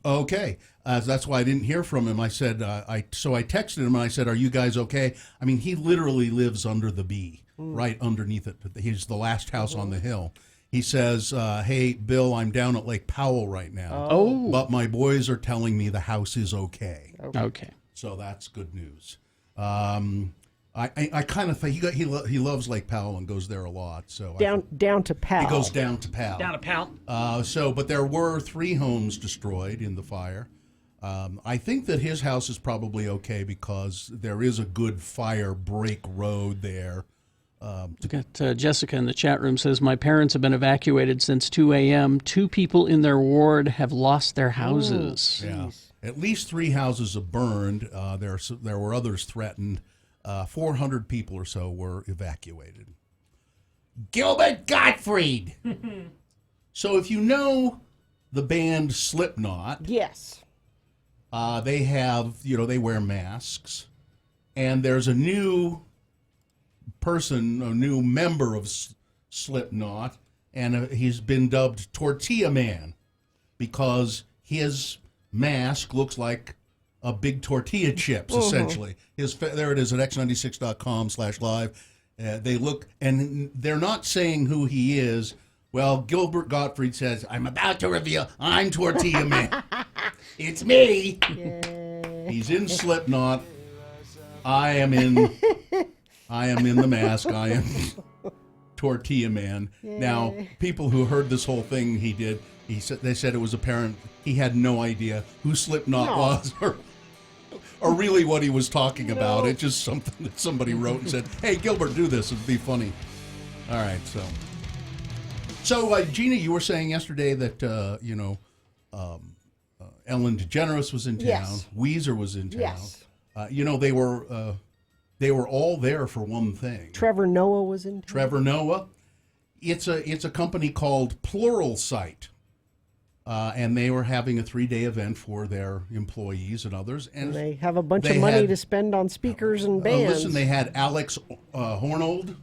Okay, that's why I didn't hear from him. I said, so I texted him and I said, "Are you guys okay?" I mean, he literally lives under the B, right underneath it. He's the last house on the hill. He says, "Hey, Bill, I'm down at Lake Powell right now. But my boys are telling me the house is okay. Okay. So that's good news." I kind of think he loves Lake Powell and goes there a lot. So Down to Powell. he goes down to Powell. Down a pound. But there were 3 homes destroyed in the fire. I think that his house is probably okay because there is a good fire break road there. We got Jessica in the chat room says, my parents have been evacuated since 2 a.m. 2 people in their ward have lost their houses. Yeah, at least 3 houses have burned. There were others threatened. 400 people or so were evacuated. Gilbert Gottfried. So if you know the band Slipknot, Yes. they have, they wear masks, and there's a new person, a new member of Slipknot, and he's been dubbed Tortilla Man because his mask looks like a big tortilla chips, essentially. There it is at x96.com/live. They look, and they're not saying who he is. Well, Gilbert Gottfried says, "I'm about to reveal I'm Tortilla Man. It's me." He's in Slipknot. I am in the mask. I am Tortilla Man. Now, people who heard this whole thing they said it was apparent he had no idea who Slipknot was or really what he was talking about. It's just something that somebody wrote and said, "Hey, Gilbert, do this. It'd be funny." All right, so Gina, you were saying yesterday that Ellen DeGeneres was in town. Yes. Weezer was in town. Yes. They were all there for one thing. Trevor Noah was in town. Trevor Noah. It's a company called Pluralsight. And they were having a 3-day event for their employees and others. And they have a bunch of money to spend on speakers and bands. Listen, they had Alex Hornold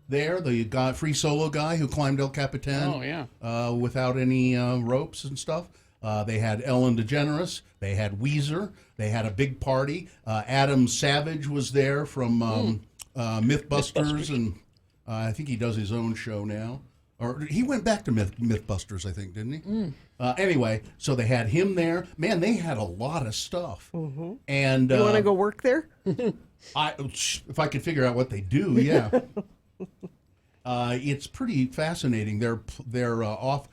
there, the free solo guy who climbed El Capitan. Oh, yeah. Without any ropes and stuff. They had Ellen DeGeneres. They had Weezer. They had a big party. Adam Savage was there from Mythbusters, and I think he does his own show now. Or he went back to Mythbusters, I think, didn't he? Anyway, so they had him there. Man, they had a lot of stuff. Mm-hmm. And you want to go work there? If I could figure out what they do, yeah. It's pretty fascinating. They're off.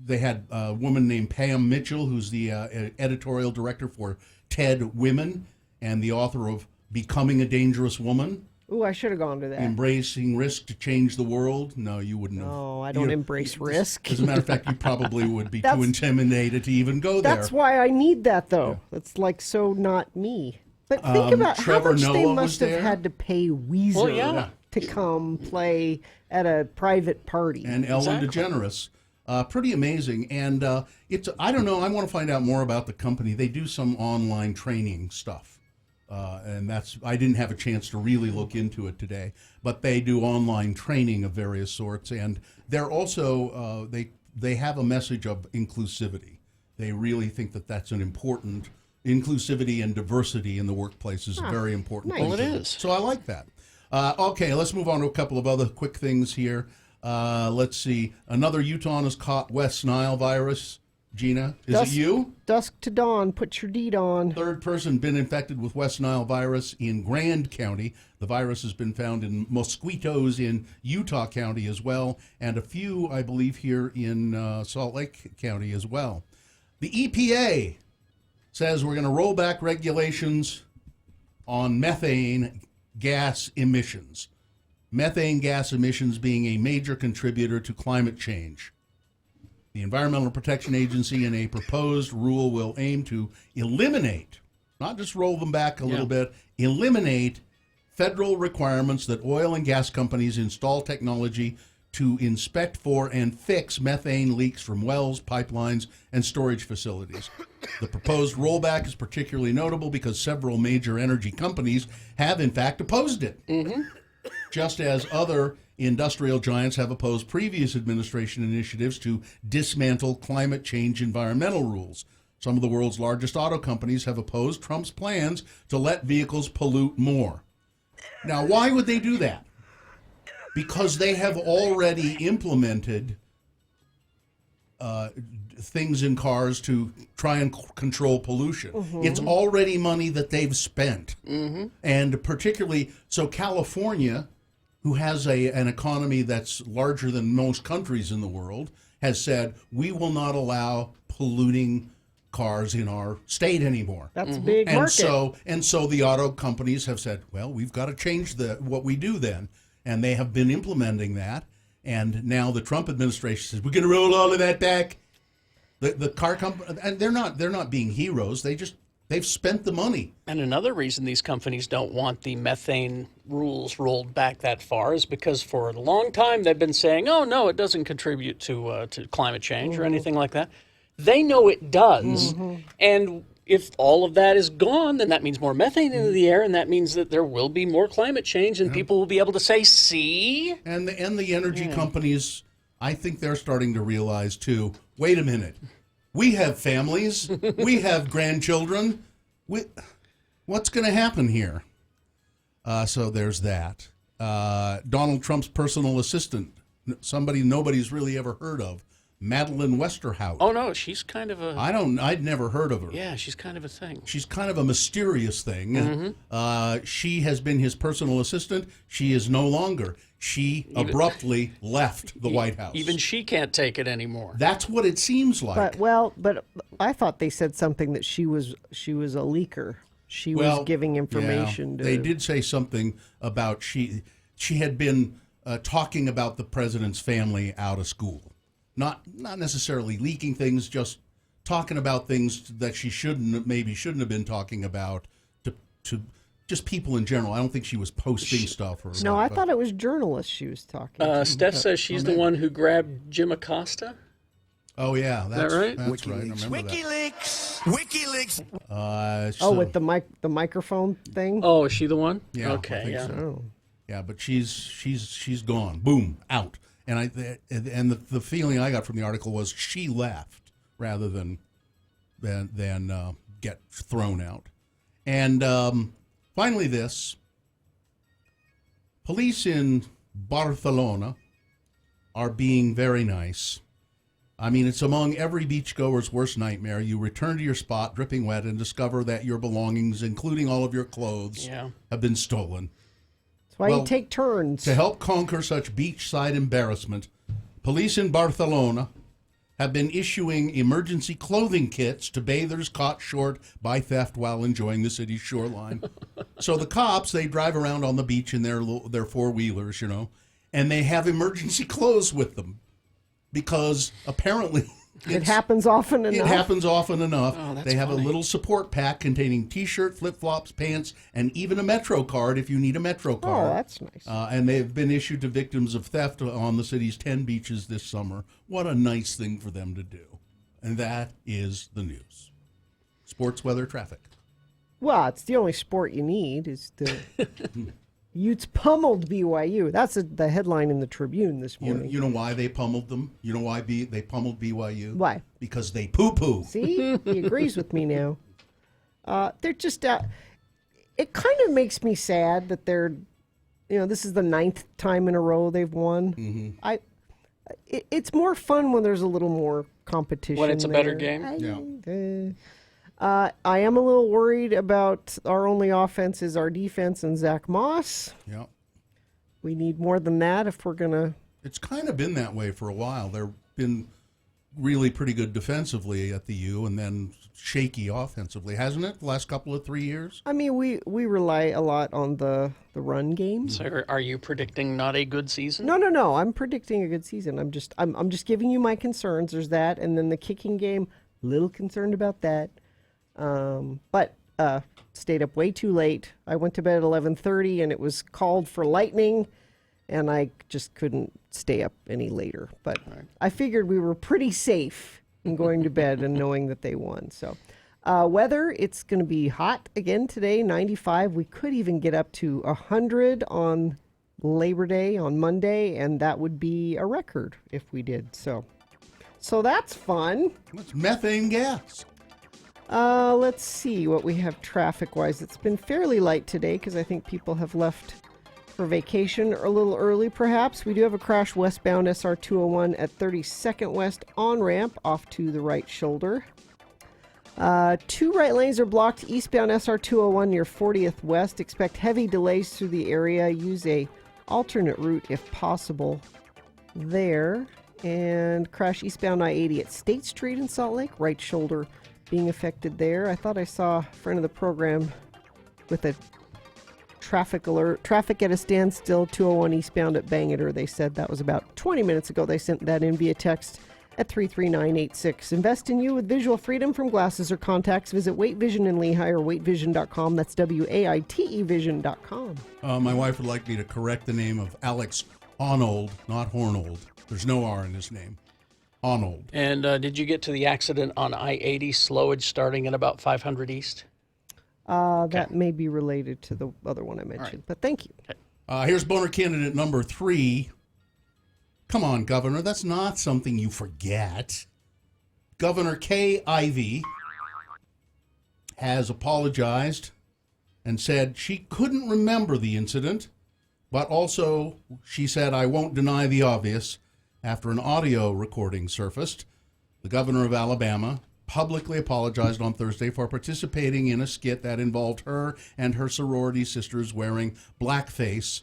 They had a woman named Pam Mitchell, who's the editorial director for TED Women and the author of Becoming a Dangerous Woman. Ooh, I should have gone to that. Embracing Risk to Change the World. No, you wouldn't have. No, I don't embrace risk. As a matter of fact, you probably would be too intimidated to even go there. That's why I need that, though. It's like so not me. But think about Trevor how much Noah they was must have there. had to pay Weezer yeah. to come play at a private party. And Ellen DeGeneres. Pretty amazing. And I don't know, I want to find out more about the company. They do some online training stuff. And I didn't have a chance to really look into it today, but they do online training of various sorts, and they're also they have a message of inclusivity. They really think that that's an important inclusivity and diversity in the workplace is a very important thing. Well, it is. So I like that. Okay, let's move on to a couple of other quick things here. Let's see. Another Utahn has caught West Nile virus. Gina, is it you? Dusk to dawn, put your deed on. Third person been infected with West Nile virus in Grand County. The virus has been found in mosquitoes in Utah County as well, and a few, I believe, here in Salt Lake County as well. The EPA says we're going to roll back regulations on methane gas emissions. Methane gas emissions being a major contributor to climate change. The Environmental Protection Agency in a proposed rule will aim to eliminate, not just roll them back a little bit, eliminate federal requirements that oil and gas companies install technology to inspect for and fix methane leaks from wells, pipelines, and storage facilities. The proposed rollback is particularly notable because several major energy companies have, in fact, opposed it. Just as other industrial giants have opposed previous administration initiatives to dismantle climate change environmental rules. Some of the world's largest auto companies have opposed Trump's plans to let vehicles pollute more. Now, why would they do that? Because they have already implemented things in cars to try and control pollution. It's already money that they've spent. And particularly, so California, who has an economy that's larger than most countries in the world, has said, we will not allow polluting cars in our state anymore. That's a big And market. so the auto companies have said, well, we've got to change what we do then. And they have been implementing that. And now the Trump administration says, we're going to roll all of that back. The car company, and they're not being heroes. They've spent the money. And another reason these companies don't want the methane rules rolled back that far is because for a long time they've been saying, oh, no, it doesn't contribute to climate change or anything like that. They know it does. And if all of that is gone, then that means more methane into the air, and that means that there will be more climate change, and people will be able to say, see? And the energy companies, I think they're starting to realize, too, wait a minute. We have families. We have grandchildren. What's going to happen here? So there's that. Donald Trump's personal assistant, somebody nobody's really ever heard of, Madeleine Westerhout. Oh, no, she's kind of a... I'd never heard of her. Yeah, she's kind of a thing. She's kind of a mysterious thing. She has been his personal assistant. She is no longer. She abruptly left the White House. Even she can't take it anymore. That's what it seems like. But I thought they said something that she was a leaker. She was giving information to... They did say something about she had been talking about the president's family out of school. Not necessarily leaking things, just talking about things that she shouldn't have been talking about to just people in general. I don't think she was posting stuff. No, I thought it was journalists she was talking to. Steph says she's the one who grabbed Jim Acosta. Oh, yeah. That's right? That's right. I remember WikiLeaks. WikiLeaks. that. With the microphone thing? Oh, is she the one? Yeah, I Okay, think yeah. so. Yeah, but she's gone. Boom, out. And the feeling I got from the article was she left rather than get thrown out. And finally, this police in Barcelona are being very nice. I mean, it's among every beachgoer's worst nightmare. You return to your spot dripping wet and discover that your belongings, including all of your clothes, have been stolen. That's why you take turns. To help conquer such beachside embarrassment, police in Barcelona have been issuing emergency clothing kits to bathers caught short by theft while enjoying the city's shoreline. So the cops, they drive around on the beach in their four-wheelers, and they have emergency clothes with them because apparently... It happens often enough. It happens often enough. Oh, that's they have funny. a little support pack containing T-shirt, flip-flops, pants, and even a Metro card if you need a Metro card. Oh, that's nice. And they've been issued to victims of theft on the city's 10 beaches this summer. What a nice thing for them to do. And that is the news. Sports, weather, traffic. Well, it's the only sport you need is the Utes pummeled BYU. That's the headline in the Tribune this morning. You know why they pummeled them? You know why they pummeled BYU? Why? Because they poo-poo. See? He agrees with me now. They're just... it kind of makes me sad that they're... this is the 9th time in a row they've won. Mm-hmm. It's more fun when there's a little more competition. When it's a better there. game? I am a little worried about our only offense is our defense and Zach Moss. Yeah. We need more than that if we're going to. It's kind of been that way for a while. They've been really pretty good defensively at the U and then shaky offensively, hasn't it, the last couple of 3 years? I mean, we rely a lot on the run game. So are you predicting not a good season? No. I'm predicting a good season. I'm just giving you my concerns. There's that, and then the kicking game. Little concerned about that. But stayed up way too late. I went to bed at 11:30, and it was called for lightning, and I just couldn't stay up any later. But I figured we were pretty safe in going to bed and knowing that they won. So weather, it's going to be hot again today, 95. We could even get up to 100 on Labor Day on Monday, and that would be a record if we did. So that's fun. That's methane gas. Let's see what we have traffic-wise. It's been fairly light today because I think people have left for vacation or a little early, perhaps. We do have a crash westbound SR 201 at 32nd West on-ramp off to the right shoulder. 2 right lanes are blocked eastbound SR 201 near 40th West. Expect heavy delays through the area. Use a alternate route if possible there. And crash eastbound I-80 at State Street in Salt Lake. Right shoulder being affected there. I thought I saw a friend of the program with a traffic alert. Traffic at a standstill, 201 eastbound at Bangor. They said that was about 20 minutes ago. They sent that in via text at 33986. Invest in you with visual freedom from glasses or contacts. Visit Wait Vision in Lehigh or waitvision.com. That's WAITE vision.com. My wife would like me to correct the name of Alex Honnold, not Hornold. There's no R in his name. Honnold. And did you get to the accident on I-80 slowage starting at about 500 East? That may be related to the other one I mentioned, but thank you. Here's boner candidate number 3. Come on, Governor, that's not something you forget. Governor Kay Ivey has apologized and said she couldn't remember the incident, but also she said, I won't deny the obvious. After an audio recording surfaced, the governor of Alabama publicly apologized on Thursday for participating in a skit that involved her and her sorority sisters wearing blackface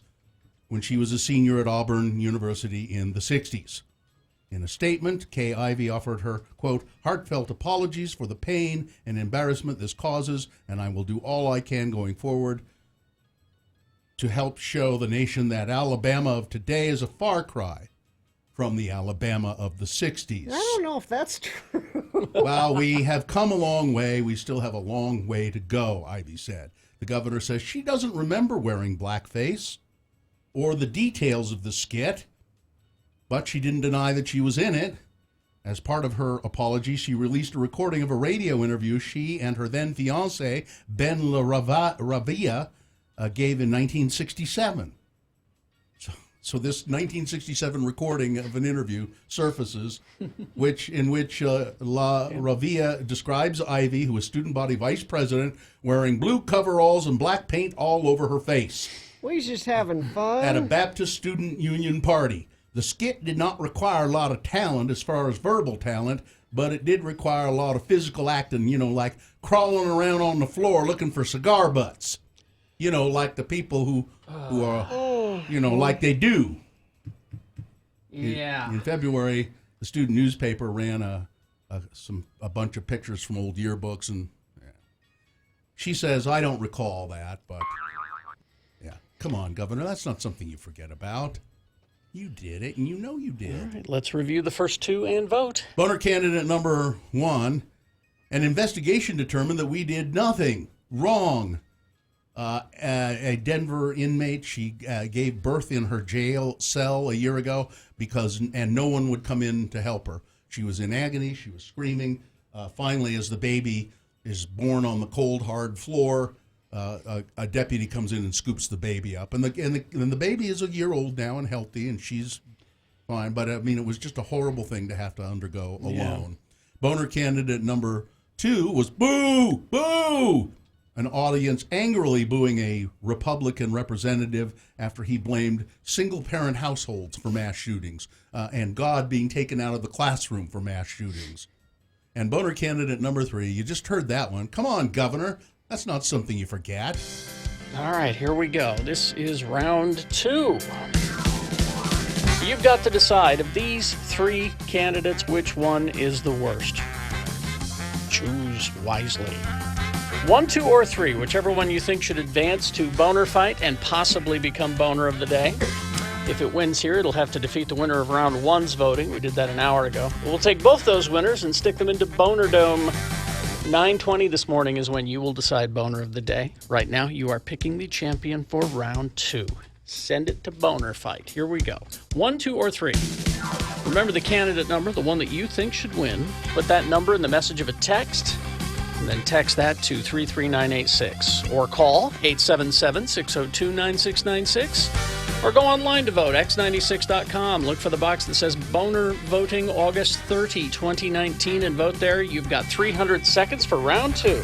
when she was a senior at Auburn University in the 60s. In a statement, Kay Ivey offered her, quote, heartfelt apologies for the pain and embarrassment this causes, and I will do all I can going forward to help show the nation that Alabama of today is a far cry from the Alabama of the 60s. I don't know if that's true. Well, we have come a long way. We still have a long way to go, Ivey said. The governor says she doesn't remember wearing blackface or the details of the skit, but she didn't deny that she was in it. As part of her apology, she released a recording of a radio interview she and her then fiancé, Ben LaRavia, gave in 1967. So this 1967 recording of an interview surfaces, in which LaRavia describes Ivey, who is student body vice president, wearing blue coveralls and black paint all over her face We're just having fun. at a Baptist Student Union party. The skit did not require a lot of talent as far as verbal talent, but it did require a lot of physical acting, like crawling around on the floor looking for cigar butts. Like the people who are, like they do. Yeah. In February, the student newspaper ran a bunch of pictures from old yearbooks, and she says, I don't recall that, but yeah. Come on, Governor, that's not something you forget about. You did it, and you know you did. All right, let's review the first 2 and vote. Boner candidate number 1, an investigation determined that we did nothing wrong. A Denver inmate, she gave birth in her jail cell a year ago and no one would come in to help her. She was in agony. She was screaming. Finally, as the baby is born on the cold, hard floor, a deputy comes in and scoops the baby up. And the baby is a year old now and healthy, and she's fine. But, it was just a horrible thing to have to undergo alone. Boner candidate number 2 was boo, boo. an audience angrily booing a Republican representative after he blamed single-parent households for mass shootings and God being taken out of the classroom for mass shootings. And boner candidate number 3, you just heard that one. Come on, Governor. That's not something you forget. All right, here we go. This is round 2. You've got to decide of these 3 candidates which one is the worst. Choose wisely. 1, 2, or 3, whichever one you think should advance to boner fight and possibly become boner of the day. If it wins here, it'll have to defeat the winner of round 1's voting. We did that an hour ago. We'll take both those winners and stick them into Boner Dome. 9:20 this morning is when you will decide boner of the day. Right now, you are picking the champion for round 2. Send it to Boner Fight. Here we go. 1, 2, or 3. Remember the candidate number, the one that you think should win. Put that number in the message of a text, and then text that to 33986. Or call 877-602-9696. Or go online to vote, x96.com. Look for the box that says Boner Voting August 30, 2019, and vote there. You've got 300 seconds for round 2.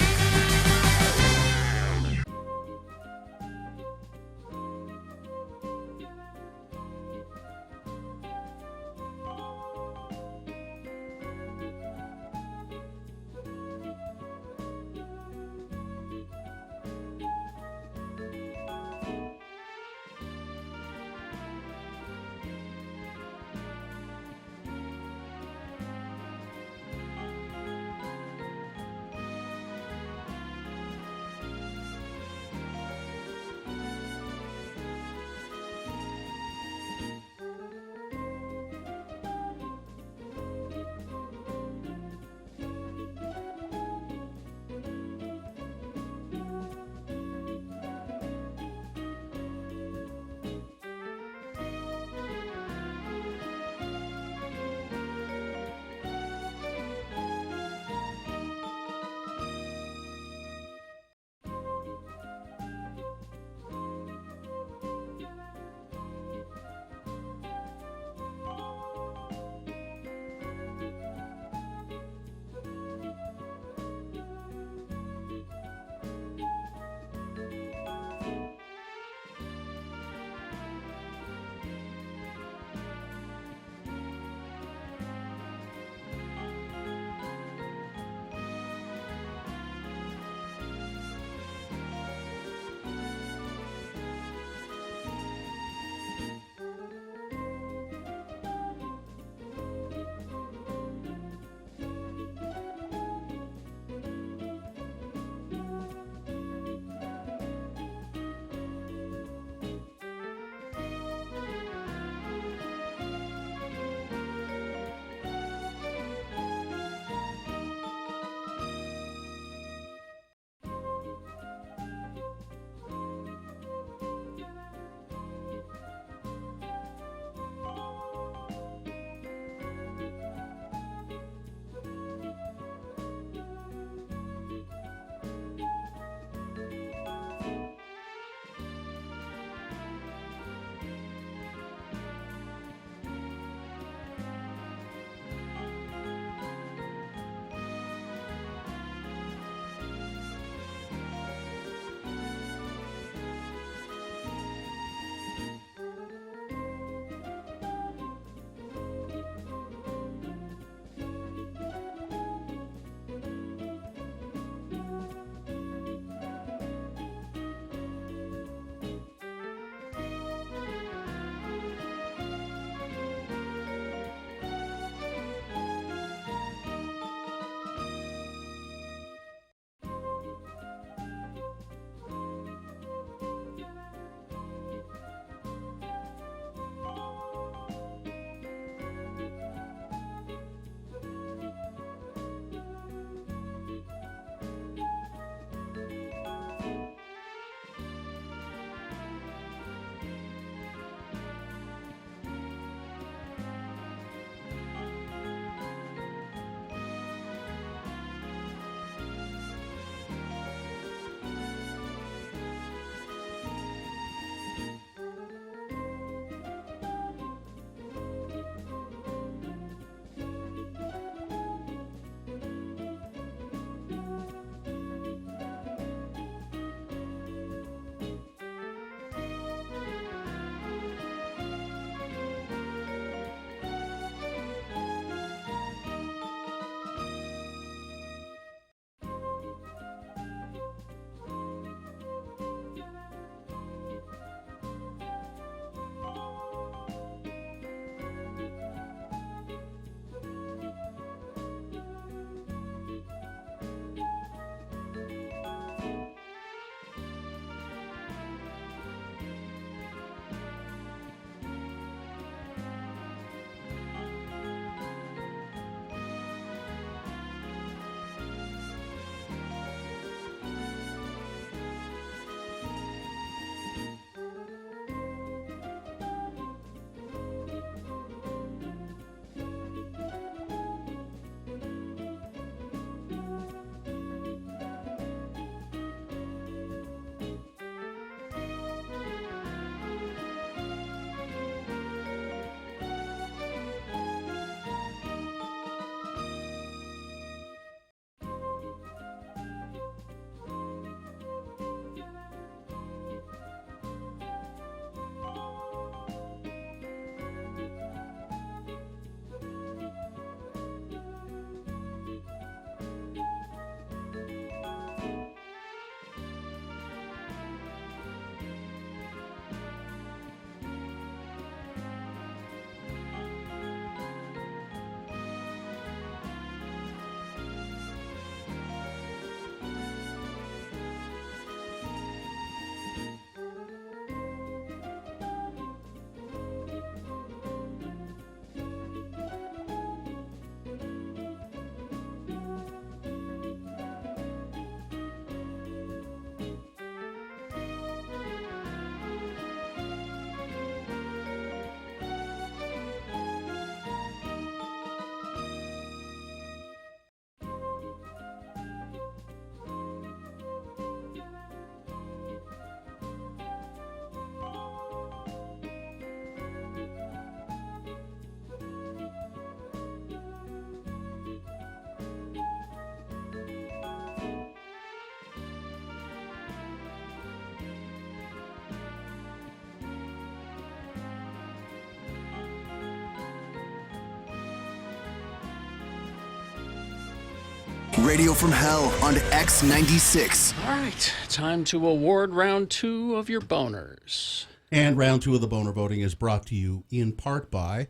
Radio from Hell on X96. All right, time to award round 2 of your boners. And round 2 of the boner voting is brought to you in part by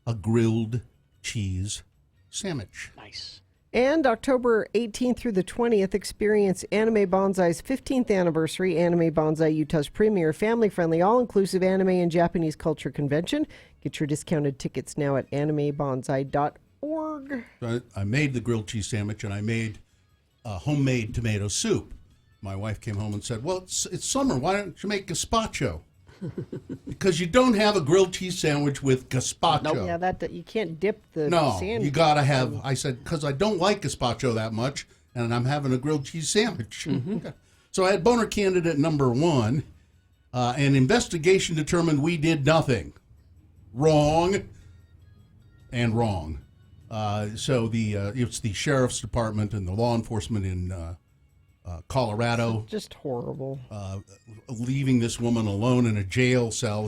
a grilled cheese sandwich. Nice. And October 18th through the 20th, experience Anime Bonsai's 15th anniversary. Anime Bonsai, Utah's premier family-friendly, all-inclusive anime and Japanese culture convention. Get your discounted tickets now at animebonsai.org. I made the grilled cheese sandwich, and I made homemade tomato soup. My wife came home and said, well, it's summer. Why don't you make gazpacho? Because you don't have a grilled cheese sandwich with gazpacho. Yeah, that you can't dip the No, sandwich. you got to have, I said, because I don't like gazpacho that much, and I'm having a grilled cheese sandwich. Okay. So I had boner candidate number 1. An investigation determined we did nothing. Wrong and wrong. So it's the sheriff's department and the law enforcement in Colorado Just horrible. leaving this woman alone in a jail cell.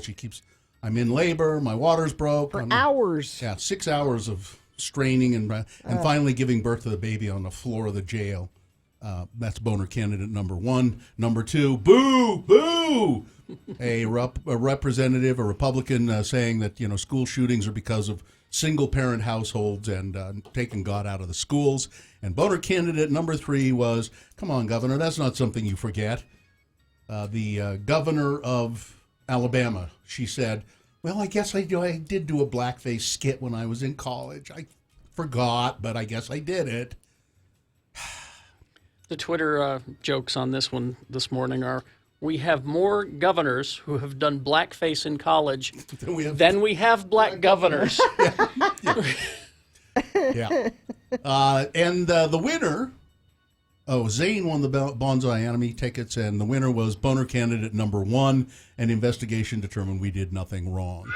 I'm in labor, my water's broke. For hours. Yeah, 6 hours of straining and finally giving birth to the baby on the floor of the jail. That's boner candidate number 1. Number 2, boo, boo. A representative, a Republican, saying that school shootings are because of single-parent households and taking God out of the schools. And boner candidate number 3 was, come on, Governor, that's not something you forget. The governor of Alabama, she said, well, I guess I did do a blackface skit when I was in college. I forgot, but I guess I did it. The Twitter jokes on this one this morning are, we have more governors who have done blackface in college than we have black governors. Yeah. And the winner, Zane won the Bonsai Anime tickets, and the winner was boner candidate number 1, and investigation determined we did nothing wrong.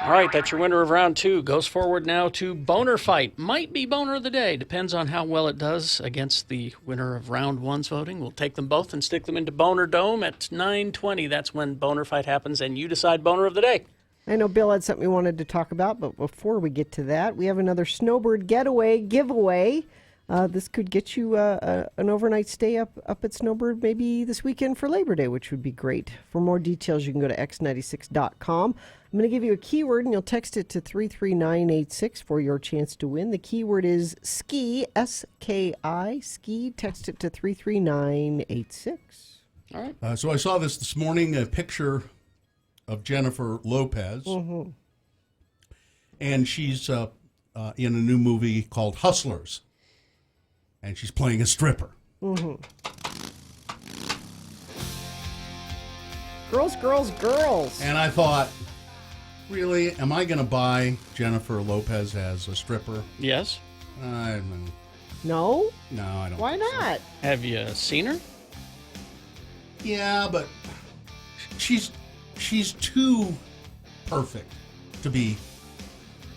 All right, that's your winner of round 2. Goes forward now to Boner Fight. Might be boner of the day. Depends on how well it does against the winner of round 1's voting. We'll take them both and stick them into Boner Dome at 9:20. That's when Boner Fight happens, and you decide boner of the day. I know Bill had something he wanted to talk about, but before we get to that, we have another Snowbird Getaway giveaway. This could get you an overnight stay up at Snowbird maybe this weekend for Labor Day, which would be great. For more details, you can go to x96.com. I'm going to give you a keyword, and you'll text it to 33986 for your chance to win. The keyword is ski, S-K-I, ski. Text it to 33986. All right. So I saw this morning, a picture of Jennifer Lopez, and she's in a new movie called Hustlers, and she's playing a stripper. Girls, girls, girls. And I thought, really, am I going to buy Jennifer Lopez as a stripper? Yes. No, No? I don't. Why not? Have you seen her? Yeah, but she's too perfect to be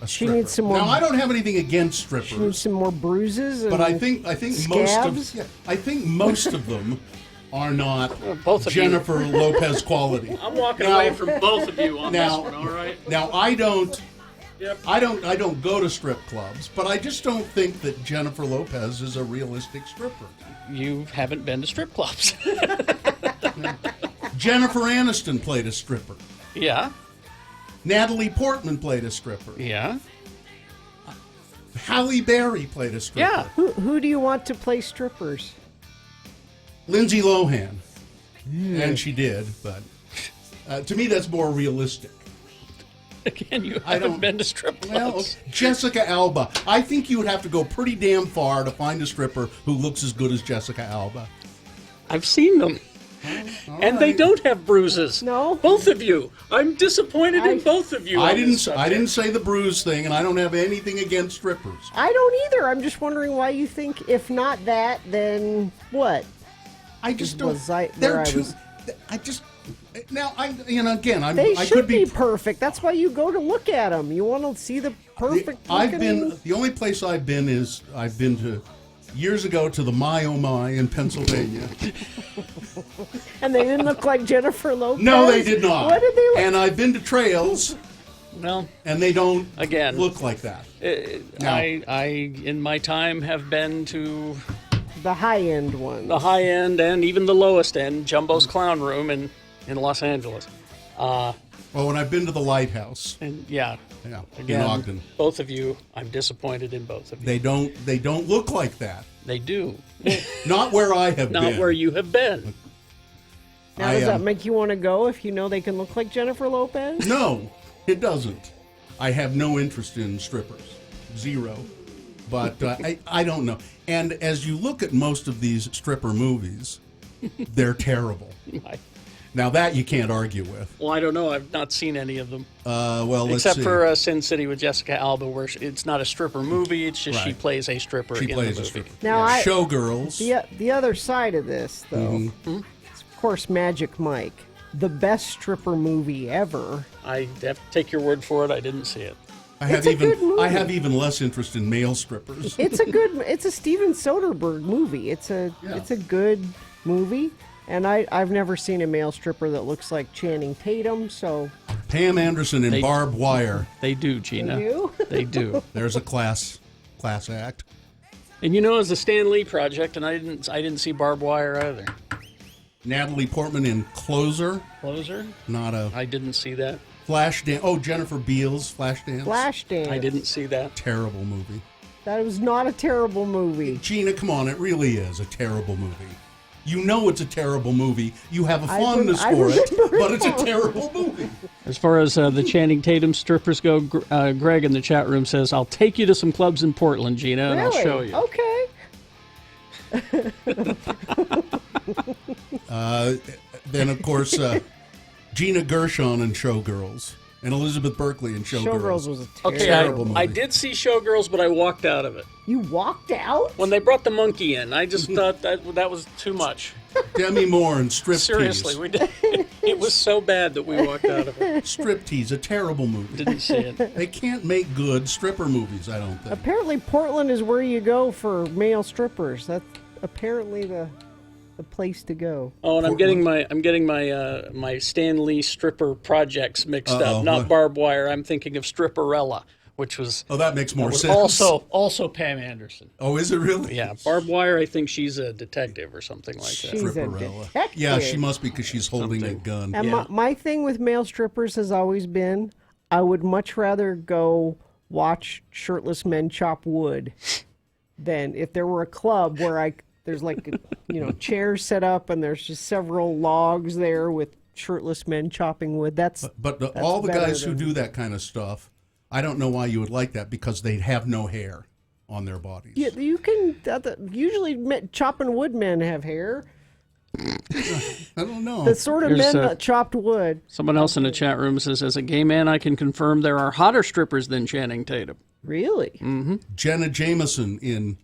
a She stripper. needs some more- Now, I don't have anything against She needs strippers, some more bruises. but and I think scabs? most of them are not both of you. Jennifer Lopez quality. I'm walking Now- away from both of you on now- this one, all right? Now, I don't Yep. I don't go to strip clubs, but I just don't think that Jennifer Lopez is a realistic stripper. You haven't been to strip clubs. Jennifer Aniston played a stripper. Yeah, Natalie Portman played a stripper. yeah. Halle Berry played a stripper. Yeah. Who do you want to play strippers? Lindsay Lohan. And she did, but to me that's more realistic. Again, you I haven't don't- been to strip Well, clubs. Jessica Alba. I think you would have to go pretty damn far to find a stripper who looks as good as Jessica Alba. I've seen them. And they right. don't have bruises. No? Both of you. I'm disappointed in both of you. I on didn't. this I subject. didn't say the bruise thing, and I don't have anything against strippers. I don't either. I'm just wondering why you think if not that, then what? I just don't. Was I- they're where I too. was- I just. Now again, They I should could be perfect. That's why you go to look at them. You want to see the perfect. I've looking- been. The only place I've been to years ago to the My Oh My in Pennsylvania. and they didn't look like Jennifer Lopez. No, they did not. What did they look? And I've been to trails Well, and they don't Again. look like that. No. I in my time have been to The high-end ones. the high end and even the lowest end, Jumbo's Clown Room in Los Angeles. Oh, and I've been to the Lighthouse. And yeah, Yeah, again, in Ogden. both of you, I'm disappointed in both of you. They don't look like that. They do. Not where I have Not been. where you have been. Now, does that make you want to go if you know they can look like Jennifer Lopez? No, it doesn't. I have no interest in strippers. Zero. But I don't know. And as you look at most of these stripper movies, they're terrible. Now that you can't argue with. Well, I don't know. I've not seen any of them. Well, let's Except see. for Sin City with Jessica Alba, where it's not a stripper movie. It's just she Right. plays a stripper She in plays the a movie. stripper. Now, I- Showgirls. The other side of this, though, Mm-hmm. is, of course, Magic Mike, the best stripper movie ever. I have to take your word for it. I didn't see it. I have It's a good even movie. I have even less interest in male strippers. It's a Steven Soderbergh movie. It's a good movie, and I've never seen a male stripper that looks like Channing Tatum. So Pam Anderson and They- Barb Wire. They do, Gina. you? They do. There's a class act. And you know, it's a Stan Lee project, and I didn't see Barbed Wire either. Natalie Portman in Closer. Closer? Not a I didn't see that. Flashdance. Oh, Jennifer Beals, Flashdance. Flashdance. I didn't see that. Terrible movie. That was not a terrible movie. Gina, come on, it really is a terrible movie. You know it's a terrible movie. You have a I fondness rem- I for it, remember but it's a it. terrible movie. As far as the Channing Tatum strippers go, Greg in the chat room says, "I'll take you to some clubs in Portland, Gina, and I'll Really? show you." Okay. Then, of course, Gina Gershon in Showgirls, and Elizabeth Berkley in Showgirls. Showgirls was a Okay, Terrible movie. I did see Showgirls, but I walked out of it. You walked out? When they brought the monkey in, I just thought that was too much. Demi Moore in Striptease. Seriously, we did. It was so bad that we walked out of it. Striptease, a terrible movie. Didn't see it. They can't make good stripper movies, I don't think. Apparently, Portland is where you go for male strippers. That's apparently the place to go. Oh, and I'm getting my Stan Lee stripper projects mixed Uh-oh. up. Not Barbed Wire. I'm thinking of Stripperella, which was Oh, that makes more was sense. also Pam Anderson. Oh, is it really? Yeah, Barbed Wire. I think she's a detective or something like that. She's a Stripperella. detective. Yeah, she must be because she's holding a gun. And Yeah. my thing with male strippers has always been, I would much rather go watch shirtless men chop wood than if there were a club where there's like chairs set up and there's just several logs there with shirtless men chopping wood. That's All the better guys who than- do that kind of stuff, I don't know why you would like that because they have no hair on their bodies. yeah, you can usually chopping wood men have hair. I don't know. The sort of Here's, men that chopped wood. Someone else in the chat room says, as a gay man, I can confirm there are hotter strippers than Channing Tatum. Really? Jenna Jameson in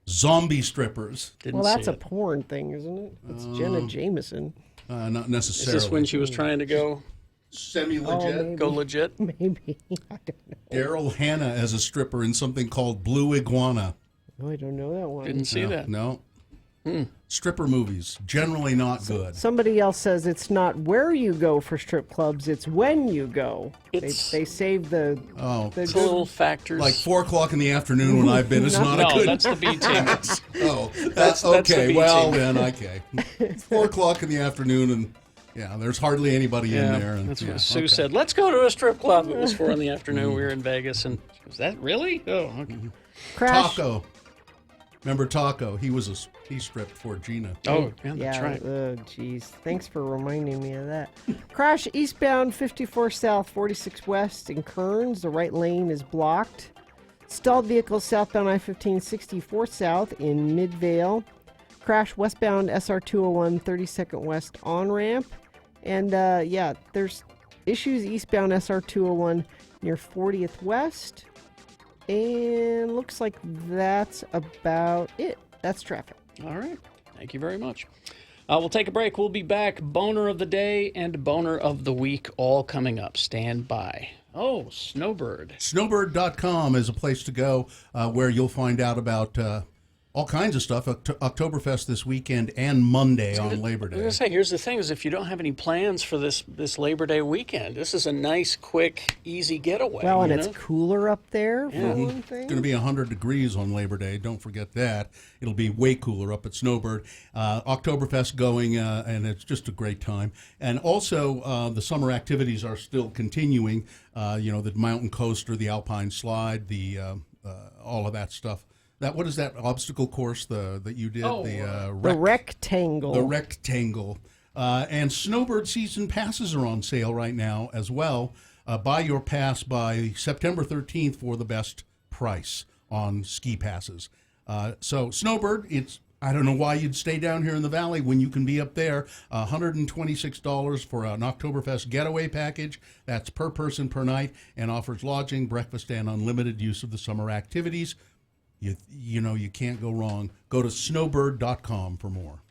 Zombie Strippers. Didn't Well, that's see a it. porn thing, isn't it? It's Jenna Jameson. Not Is necessarily. this when she was trying to go Semi-legit. legit? Maybe. I don't know. Daryl Hannah as a stripper in something called Blue Iguana. Oh, I don't know that one. Didn't see that. No. Stripper movies, generally not good. Somebody else says it's not where you go for strip clubs, it's when you go. It's- They save the Oh, the Little factors. like 4 o'clock in the afternoon when I've been, it's not no, a good. that's the B team. Oh, That's the okay. B Well, team. then, okay. It's 4 o'clock in the afternoon, and yeah, there's hardly anybody in there. And, that's yeah, what Sue okay. said. Let's go to a strip club. It was 4 in the afternoon. We were in Vegas, and she goes, "That really? Oh, okay. Crash. Taco. Remember Taco? He stripped for Gina. Oh, yeah, that's Yeah, right. jeez. Thanks for reminding me of that. Crash eastbound 54 south, 46 west in Kearns. The right lane is blocked. Stalled vehicle southbound I-15, 64 south in Midvale. Crash westbound SR 201, 32nd west on ramp. And there's issues eastbound SR 201 near 40th west. And looks like that's about it. That's traffic. All right. Thank you very much. We'll take a break. We'll be back. Boner of the day and boner of the week all coming up. Stand by. Oh, Snowbird. Snowbird.com is a place to go where you'll find out about All kinds of stuff. Oktoberfest this weekend and Monday on Labor I was gonna Day. say, here's the thing: is if you don't have any plans for this Labor Day weekend, this is a nice, quick, easy getaway. Well, and you it's know? cooler up there for one thing. It's going to be 100 degrees on Labor Day. Don't forget that. It'll be way cooler up at Snowbird. Oktoberfest going, and it's just a great time. And also, the summer activities are still continuing. The mountain coaster, the alpine slide, the all of that stuff. What is that obstacle course that you did? Oh, The Rec- rectangle. The rectangle. And Snowbird season passes are on sale right now as well. Buy your pass by September 13th for the best price on ski passes. So Snowbird, I don't know why you'd stay down here in the valley when you can be up there. $126 for an Oktoberfest getaway package. That's per person per night and offers lodging, breakfast, and unlimited use of the summer activities. You can't go wrong. Go to snowbird.com for more.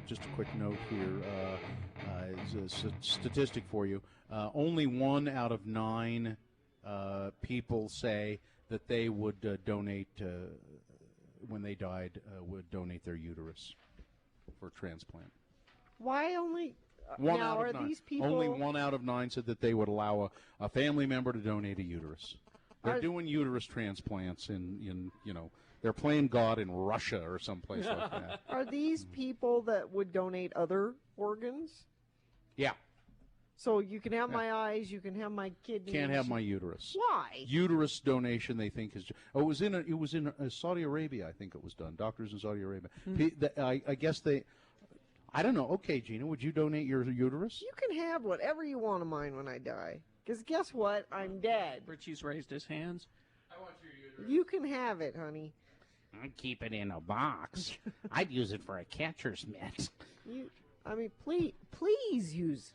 just a quick note here. Is a statistic for you. Only 1 out of 9 people say that they would donate when they died. Would donate their uterus for transplant. Why only? One now, out are of 9. these people? Only 1 out of 9 said that they would allow a family member to donate a uterus. They're doing uterus transplants in they're playing God in Russia or someplace like that. Are these people that would donate other organs? Yeah, So you can have my eyes, you can have my kidneys. can't have my uterus. Why? Uterus donation, they think is. Oh, it was in Saudi Arabia. I think it was done. Doctors in Saudi Arabia. I guess they. I don't know. Okay, Gina, would you donate your uterus? You can have whatever you want of mine when I die. Because guess what? I'm dead. Richie's raised his hands. You can have it, honey. I'd keep it in a box. I'd use it for a catcher's mitt. Please use.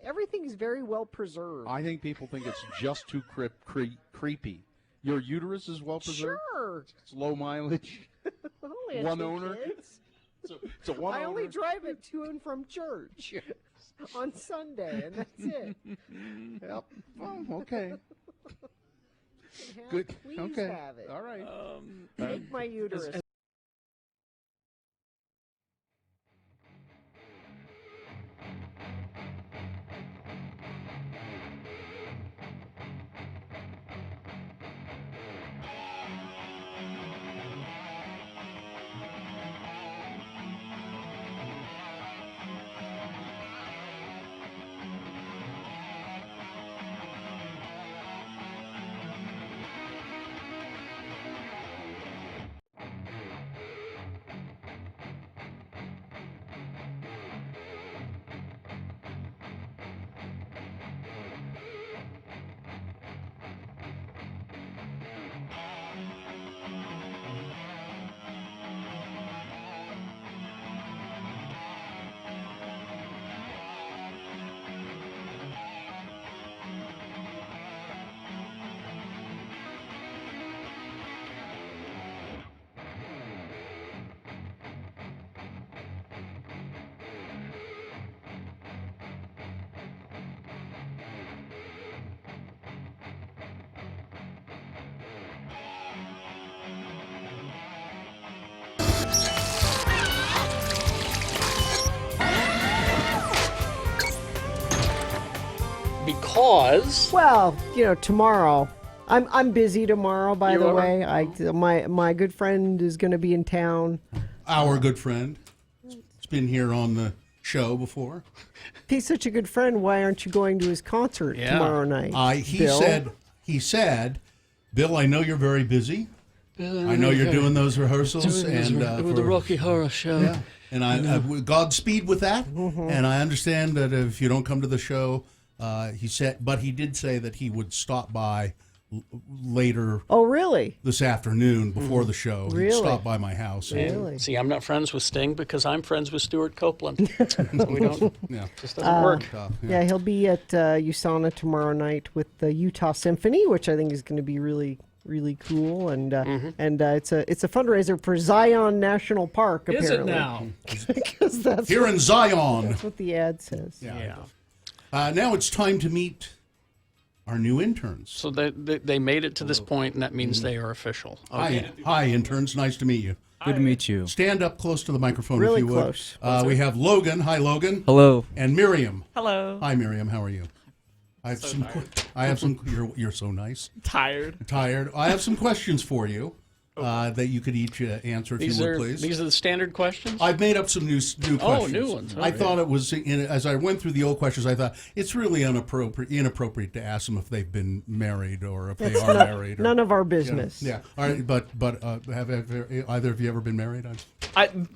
Everything's very well preserved. I think people think it's just too creepy. Your uterus is well preserved. Sure. It's low mileage. I only had One 2 owner? kids. It's a one I only owner. drive it to and from church on Sunday, and that's it. Yep. Oh, okay. Have- Good. Please Okay. have it. All right. Take my uterus. Because Well, tomorrow. I'm busy tomorrow. By You the are? way, my good friend is going to be in town. Our good friend. It's been here on the show before. If he's such a good friend, why aren't you going to his concert Yeah. tomorrow night? He said, Bill, I know you're very busy. I know you're doing those rehearsals and with the Rocky Horror Show. Yeah. And I Godspeed with that. And I understand that if you don't come to the show, he did say that he would stop by later Oh, really? this afternoon before the show. He'd Really? stop by my house. Really? See, I'm not friends with Sting because I'm friends with Stuart Copeland. So we don't. Yeah. Just doesn't work. Yeah, he'll be at USANA tomorrow night with the Utah Symphony, which I think is going to be really, really cool. And it's a fundraiser for Zion National Park. Is it Apparently. now? Because that's Here in Zion. that's what the ad says. Yeah. Now it's time to meet our new interns. So they made it to this point, and that means they are official. Okay. Hi, interns. Nice to meet you. Good to meet you. Stand up close to the microphone Really if you would. close. We have Logan. Hi, Logan. Hello. And Miriam. Hello. Hi, Miriam. How are you? I have some. You're so nice. Tired. Tired. I have some questions for you that you could each answer if These you would, are please. these are the standard questions. I've made up some new questions. Oh, new ones. I thought it was as I went through the old questions. I thought it's really inappropriate to ask them if they've been married or if they are married. None of our business. Yeah. All right. But have either of you ever been married?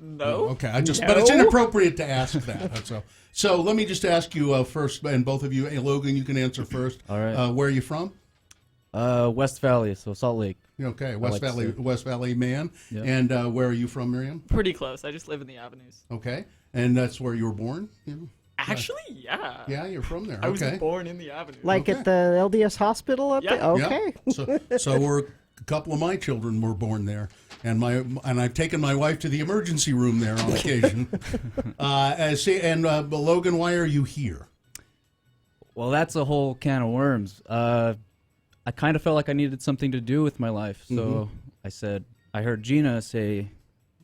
No. Okay. But it's inappropriate to ask that. That's all. So let me just ask you first, and both of you. Hey, Logan, you can answer first. All right. Where are you from? West Valley, so Salt Lake. Okay, like West Valley man. Yeah. And where are you from, Miriam? Pretty close. I just live in the Avenues. Okay, and that's where you were born. Actually, yeah. Yeah, you're from there. I was Okay. born in the Avenues. Like Okay. at the LDS hospital up Yeah. there? Okay. Yeah. So a couple of my children were born there. and I've taken my wife to the emergency room there on occasion. But Logan, why are you here? Well, that's a whole can of worms. I kind of felt like I needed something to do with my life, so I said, I heard Gina say,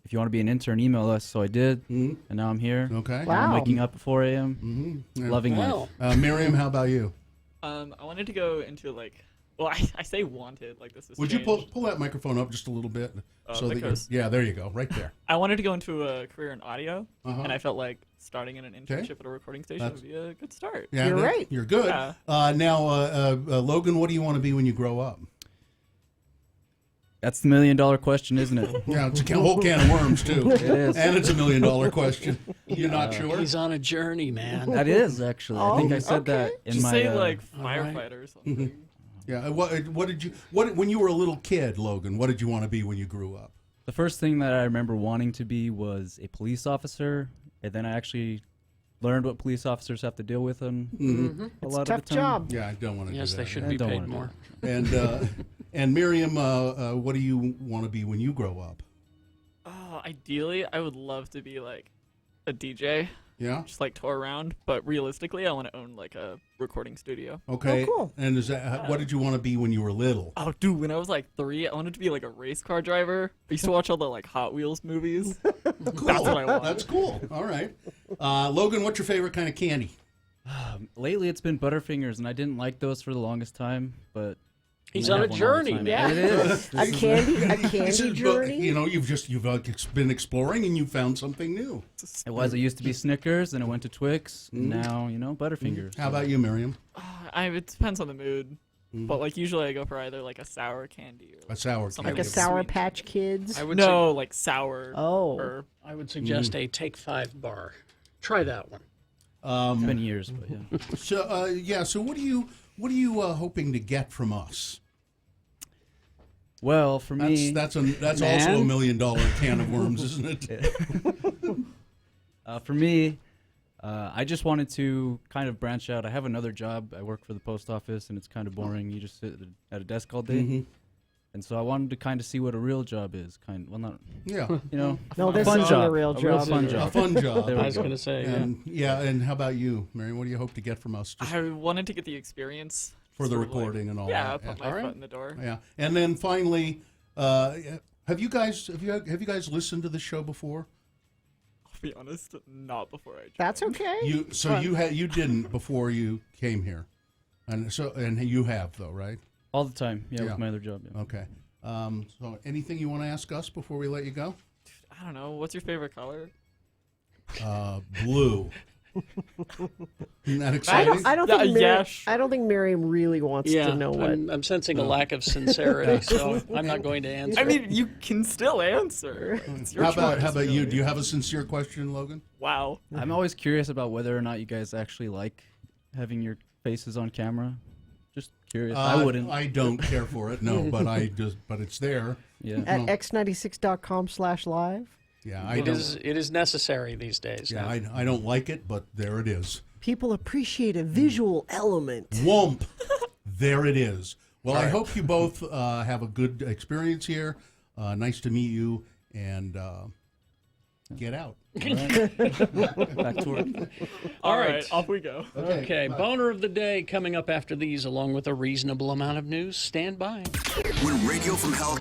if you want to be an intern, email us. So I did, and now I'm here. Okay. And Wow. I'm waking up at 4 a.m. Loving Wow. life. Miriam, how about you? I wanted to go into like, well, I say wanted, like this is. Would you pull that microphone up just a little bit so that that goes. yeah, there you go, right there. I wanted to go into a career in audio, Uh-huh. and I felt like starting in an internship at a recording station That's- would be a good start. Yeah, You're right. You're good. Yeah. Now, Logan, what do you want to be when you grow up? That's the $1 million question, isn't it? Yeah, it's a whole can of worms too. It is. And it's $1 million question. You're not sure? He's on a journey, man. That is, actually. I think I said okay. that in Just my... say like right. firefighter or something. Yeah. What did you? What when you were a little kid, Logan? What did you want to be when you grew up? The first thing that I remember wanting to be was a police officer, and then I actually learned what police officers have to deal with a It's lot a tough of the time. job. Yeah, I don't want to. Yes, do they that. should I be don't paid wanna do more. And Miriam, what do you want to be when you grow up? Oh, ideally, I would love to be like a DJ, Yeah. just like tour around. But realistically, I want to own like a recording studio. Okay. Oh, cool. And is that what did you want to be when you were little? Oh, dude, when I was like 3, I wanted to be like a race car driver. I used to watch all the like Hot Wheels movies. Cool. That's what I want. That's cool. All right. Logan, what's your favorite kind of candy? Lately, it's been Butterfingers, and I didn't like those for the longest time, but He's I on a have one all the journey, time. man. It is. A candy journey. You know, you've been exploring and you found something new. It was. It used to be Snickers, and it went to Twix. And now, Butterfingers. How about you, Miriam? It depends on the mood. But like usually I go for either like a sour candy or A sour something Like a candy. Sour sweet. Patch Kids. I would No, like sour. Oh. Or I would suggest a Take 5 bar. Try that one. It's been years, but yeah. So what are you hoping to get from us? Well, for me, That's also a $1 million can of worms, isn't it? for me, I just wanted to kind of branch out. I have another job. I work for the post office, and it's kind of boring. You just sit at a desk all day. And so I wanted to kind of see what a real job is. Yeah. No, this fun isn't job. a real job. fun A job. fun job. There I we was go. going to say, And how about you, Miriam? What do you hope to get from us? Just I wanted to get the experience for the sort of, like- recording and all Yeah, that. put my foot in the door. Yeah. And then finally, have you guys listened to the show before? I'll be honest, not before I tried. That's okay. You didn't before you came here, and you have though, right? All the time. Yeah, Yeah. with my other job. Yeah. Okay. So anything you want to ask us before we let you go? I don't know. What's your favorite color? Blue. Isn't that exciting? I don't Yeah, think yeah, sure. I don't think Miriam really wants yeah, to know what. I'm sensing a lack of sincerity, so I'm not going to answer. I mean, you can still answer. It's your How about choice, you? really. Do you have a sincere question, Logan? Wow. I'm always curious about whether or not you guys actually like having your faces on camera. Just curious. I wouldn't. I don't care for it. No, but but it's there. Yeah. At x96.com/live. Yeah, I it don't. is necessary these days. Yeah, now. I don't like it, but there it is. People appreciate a visual element. Womp. There it is. Well, I hope you both have a good experience here. Nice to meet you, and get out. Back to work. All right. right, off we go. Okay, boner of the day coming up after these, along with a reasonable amount of news. Stand by. When Radio from Hell.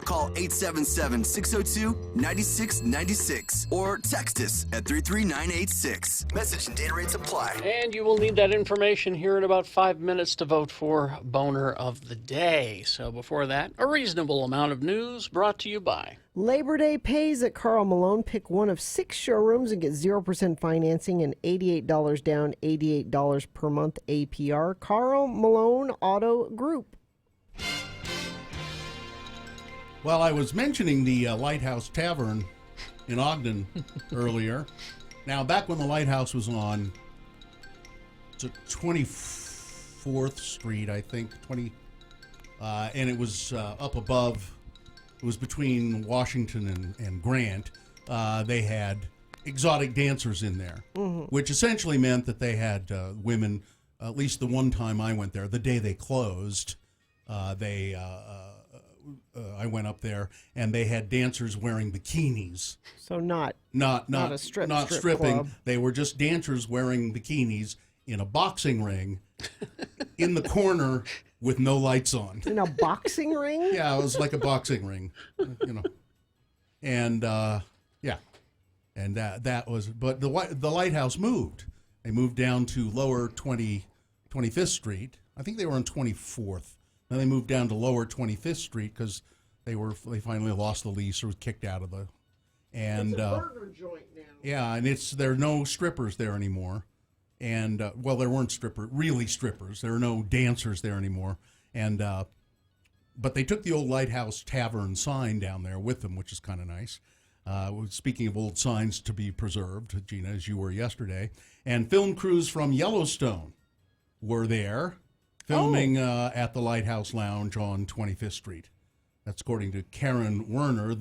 Call 877-602-9696 or text us at 33986. Message and data rates apply. And you will need that information here in about 5 minutes to vote for Boner of the Day. So before that, a reasonable amount of news brought to you by Labor Day pays at Carl Malone. Pick one of 6 showrooms and get 0% financing and $88 down, $88 per month APR. Carl Malone Auto Group. Well, I was mentioning the Lighthouse Tavern in Ogden earlier. Now, back when the Lighthouse was on 24th Street, I think, and it was up above, it was between Washington and Grant. They had exotic dancers in there, which essentially meant that they had women, at least the one time I went there, the day they closed, I went up there, and they had dancers wearing bikinis. So not a strip stripping. club. They were just dancers wearing bikinis in a boxing ring in the corner with no lights on. In a boxing ring? Yeah, it was like a boxing ring, you know. And yeah, and that was. But the Lighthouse moved. They moved down to lower 25th Street. I think they were on 24th. Then they moved down to lower 25th Street because they finally lost the lease or was kicked out of the. And it's a burger joint now. Yeah, and there are no strippers there anymore, and well, there weren't really strippers. There are no dancers there anymore, and but they took the old Lighthouse Tavern sign down there with them, which is kind of nice. Speaking of old signs to be preserved, Gina, as you were yesterday, and film crews from Yellowstone were there. Filming at the Lighthouse Lounge on 25th Street. That's according to Karen Werner,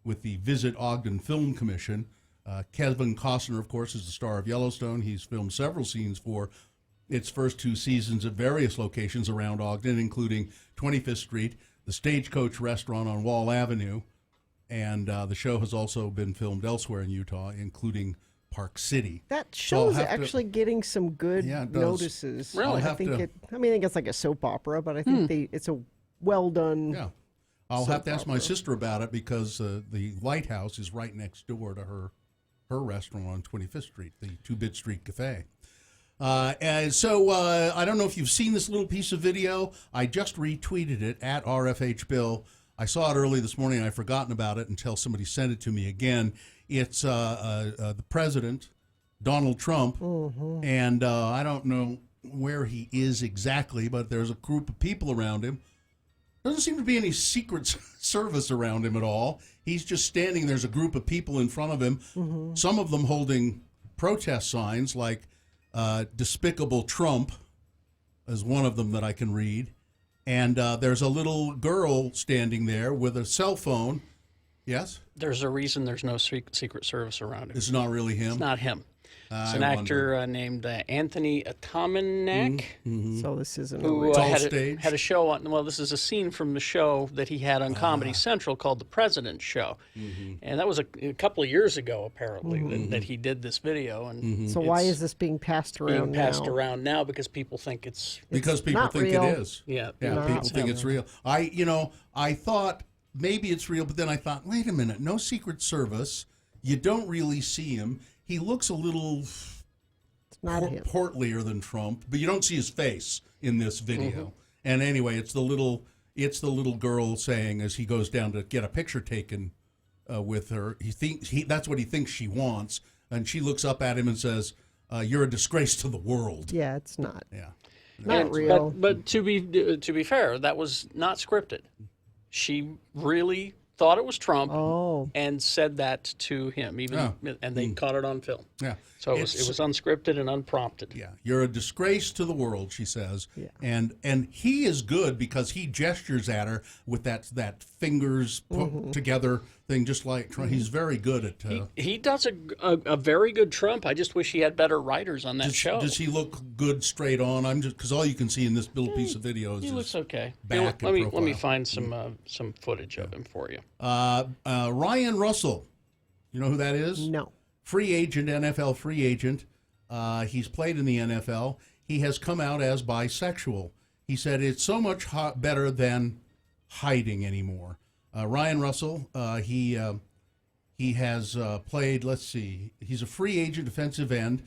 with the Visit Ogden Film Commission. Kevin Costner, of course, is the star of Yellowstone. He's filmed several scenes for its first 2 seasons at various locations around Ogden, including 25th Street, the Stagecoach Restaurant on Wall Avenue, and the show has also been filmed elsewhere in Utah, including Park City. That show is actually getting some good notices. Really? I think it's like a soap opera, but I think it's a well done. Yeah, I'll have to ask my sister about it because the Lighthouse is right next door to her restaurant on 25th Street, the 2-Bit Street Cafe. And so I don't know if you've seen this little piece of video. I just retweeted it at RFH Bill. I saw it early this morning and I'd forgotten about it until somebody sent it to me again. It's the president, Donald Trump, and I don't know where he is exactly, but there's a group of people around him. Doesn't seem to be any Secret Service around him at all. He's just standing. There's a group of people in front of him, some of them holding protest signs like Despicable Trump is one of them that I can read. And there's a little girl standing there with a cell phone. Yes? There's a reason there's no Secret Service around him. It's not really him? It's not him. It's an actor named Anthony Atamanak. So this isn't who stage. had a show on. Well, this is a scene from the show that he had on Comedy Central called The President's Show, and that was a couple of years ago apparently that he did this video. And so why is this being passed around being passed around now? Because people think it's people think real. it is. Yeah, people think it's real. I thought maybe it's real, but then I thought, wait a minute, no Secret Service. You don't really see him. He looks a little portlier than Trump, but you don't see his face in this video. And anyway, it's the little girl saying as he goes down to get a picture taken with her. That's what he thinks she wants, and she looks up at him and says, "You're a disgrace to the world." Yeah, it's not. Yeah, not real. But to be fair, that was not scripted. She really thought it was Trump Oh. and said that to him, and they caught it on film. Yeah. So it was unscripted and unprompted. Yeah, you're a disgrace to the world, she says. Yeah. And he is good because he gestures at her with that fingers put together thing, just like Trump. He's very good at. He does a very good Trump. I just wish he had better writers on that show. Does he look good straight on? I'm just because all you can see in this little piece of video is he his looks okay. Back let and me find some footage of him for you. Ryan Russell, you know who that is? No. Free agent, NFL free agent. He's played in the NFL. He has come out as bisexual. He said it's so much better than hiding anymore. Ryan Russell, he has played, let's see, he's a free agent defensive end.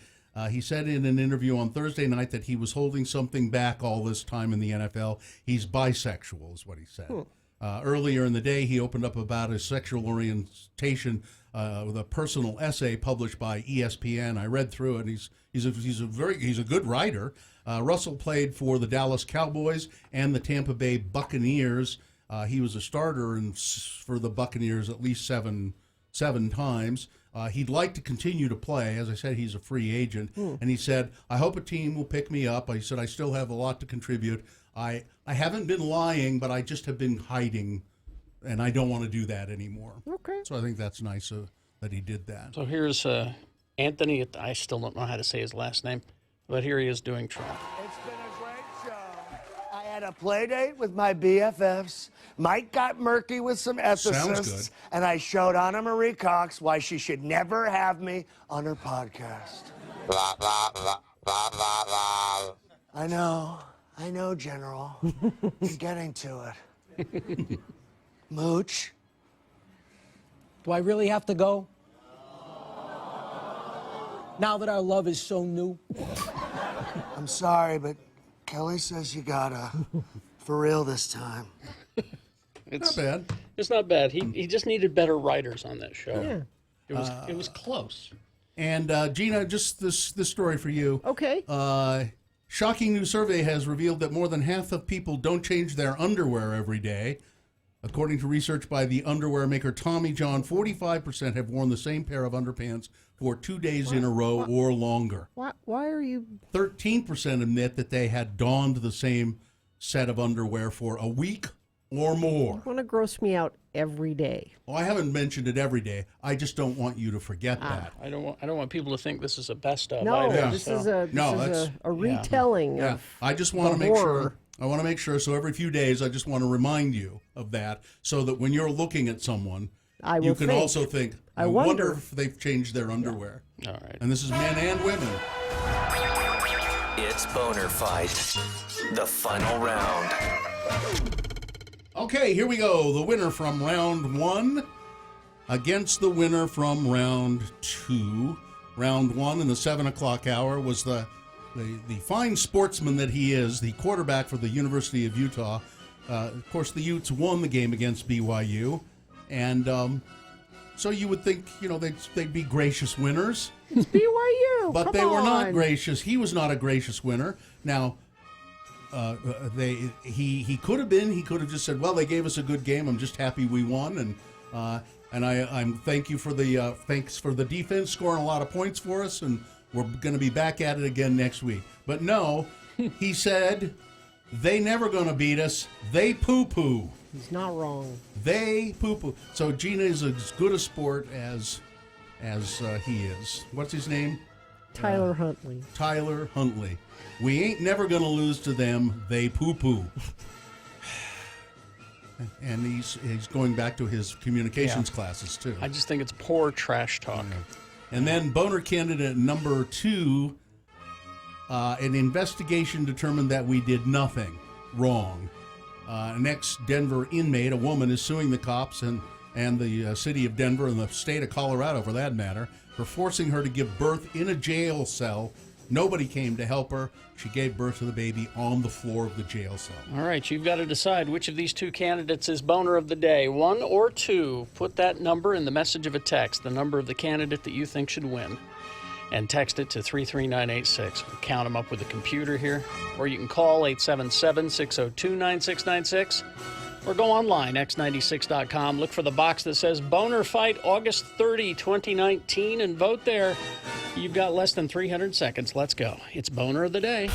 He said in an interview on Thursday night that he was holding something back all this time in the NFL. He's bisexual is what he said. Earlier in the day, he opened up about his sexual orientation with a personal essay published by ESPN. I read through it. He's a good writer. Russell played for the Dallas Cowboys and the Tampa Bay Buccaneers. He was a starter for the Buccaneers at least seven times. He'd like to continue to play. As I said, he's a free agent. And he said, I hope a team will pick me up. He said, I still have a lot to contribute. I haven't been lying, but I just have been hiding, and I don't want to do that anymore. Okay. So I think that's nice that he did that. So here's Anthony. I still don't know how to say his last name, but here he is doing Trump. It's been a great show. I had a play date with my BFFs. Mike got murky with some ethicists. And I showed Anna Marie Cox why she should never have me on her podcast. I know, General. You're getting to it. Mooch. Do I really have to go? Now that our love is so new? I'm sorry, but Kelly says you gotta. For real this time. It's not bad. It's not bad. He just needed better writers on that show. Yeah. It was close. And Gina, just this story for you. Okay. Shocking new survey has revealed that more than half of people don't change their underwear every day. According to research by the underwear maker Tommy John, 45% have worn the same pair of underpants for 2 days in a row or longer. Why are you... 13% admit that they had donned the same set of underwear for a week or more. You want to gross me out every day. Well, I haven't mentioned it every day. I just don't want you to forget that. I don't want people to think this is a best of. No, either, this is a retelling of I just want to the make horror. sure. I want to make sure. So every few days, I just want to remind you of that, so that when you're looking at someone, you can also think, I wonder if they've changed their underwear. All right. And this is men and women. It's Boner Fight, the final round. Okay, here we go. The winner from round 1 against the winner from round 2. Round 1 in the 7 o'clock hour was the fine sportsman that he is, the quarterback for the University of Utah. Of course, the Utes won the game against BYU, and so you would think, they'd be gracious winners. It's BYU. But Come they were not on. gracious. He was not a gracious winner. Now, he could have been. He could have just said, "Well, they gave us a good game. I'm just happy we won." And I'm thank you for the thanks for the defense scoring a lot of points for us, and we're going to be back at it again next week. But no, he said, "They never going to beat us. They poo-poo." He's not wrong. They poo-poo. So Gina is as good a sport as he is. What's his name? Tyler Huntley. Tyler Huntley. We ain't never going to lose to them. They poo-poo. And he's going back to his communications classes, too. I just think it's poor trash talk. And then boner candidate number 2, an investigation determined that we did nothing wrong. An ex-Denver inmate, a woman, is suing the cops and the city of Denver and the state of Colorado, for that matter, for forcing her to give birth in a jail cell. Nobody came to help her. She gave birth to the baby on the floor of the jail cell. All right, you've got to decide which of these 2 candidates is boner of the day, 1 or 2. Put that number in the message of a text, the number of the candidate that you think should win, and text it to 33986. We'll count them up with the computer here, or you can call 877-602-9696. Or go online, x96.com. Look for the box that says Boner Fight August 30, 2019, and vote there. You've got less than 300 seconds. Let's go. It's Boner of the Day.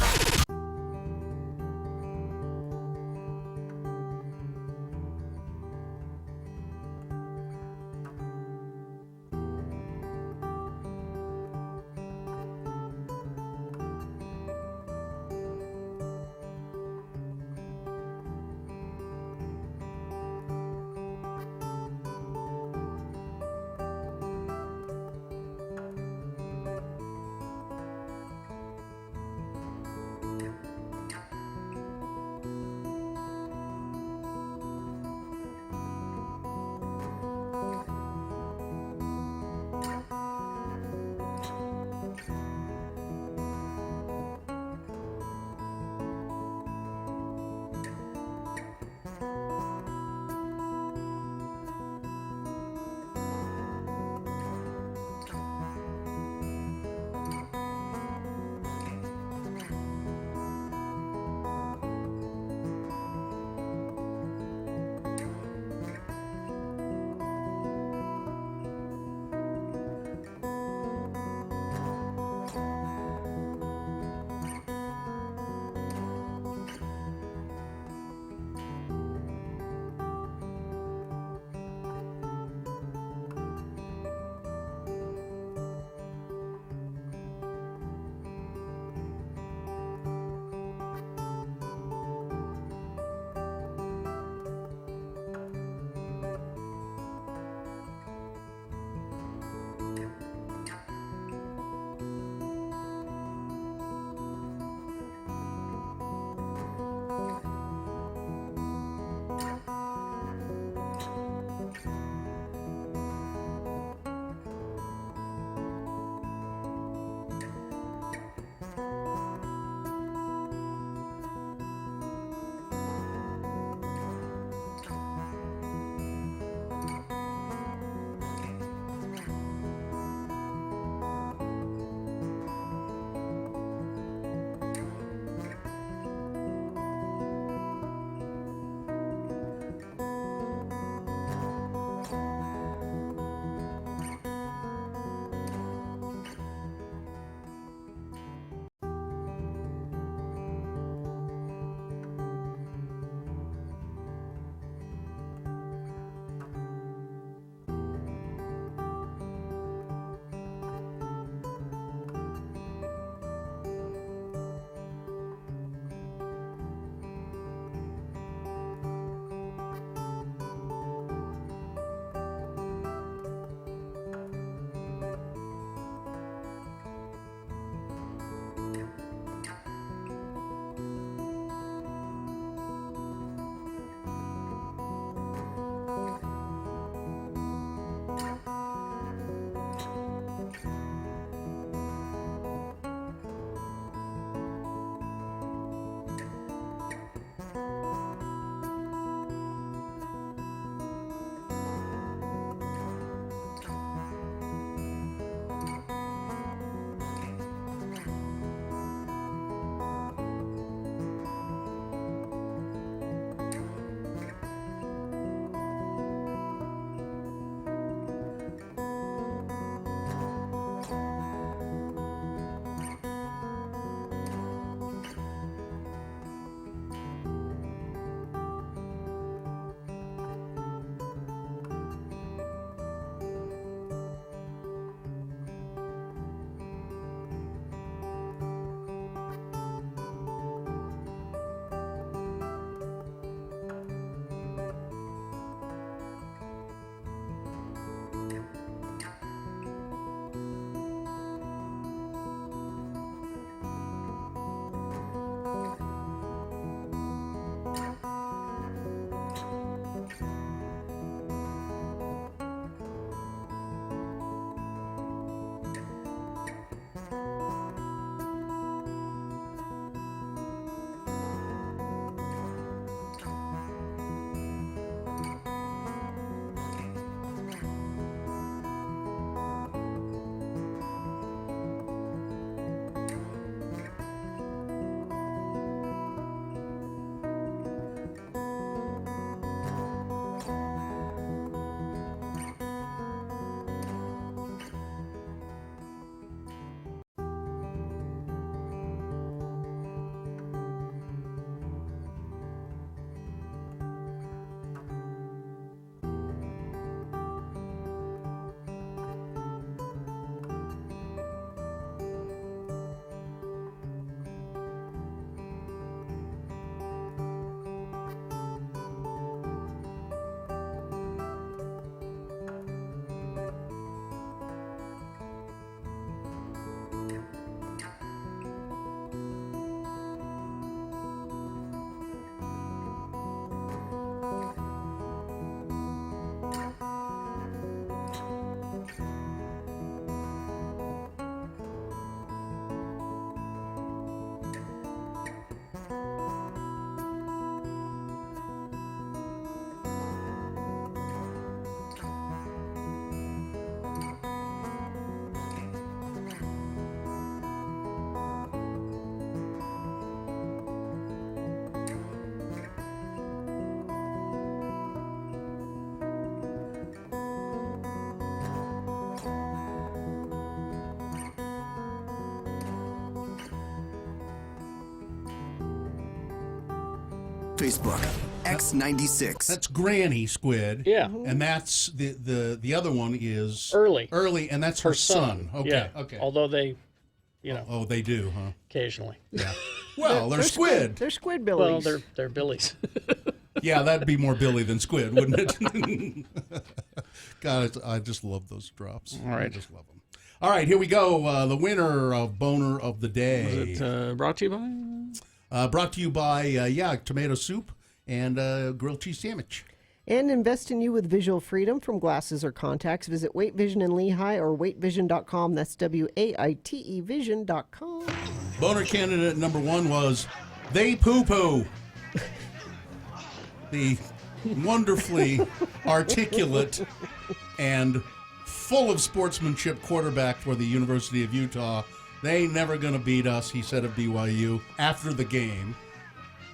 Facebook, X96. That's Granny Squid. Yeah. And that's the other one is Early. Early, and that's her son. Okay. Yeah. Okay. Although they, Oh, they do, huh? occasionally. Yeah. Well, they're squid. They're squid Well, billies. they're billies. Yeah, that'd be more Billy than Squid, wouldn't it? God, I just love those drops. All right. I just love them. All right, here we go. The winner of Boner of the Day. Is it brought to you by? Brought to you by, tomato soup and grilled cheese sandwich. And invest in you with visual freedom from glasses or contacts. Visit Weight Vision in Lehigh or weightvision.com. That's WAITE vision.com. Boner candidate number 1 was They Poo Poo. The wonderfully articulate and full of sportsmanship quarterback for the University of Utah. They ain't never going to beat us, he said of BYU after the game.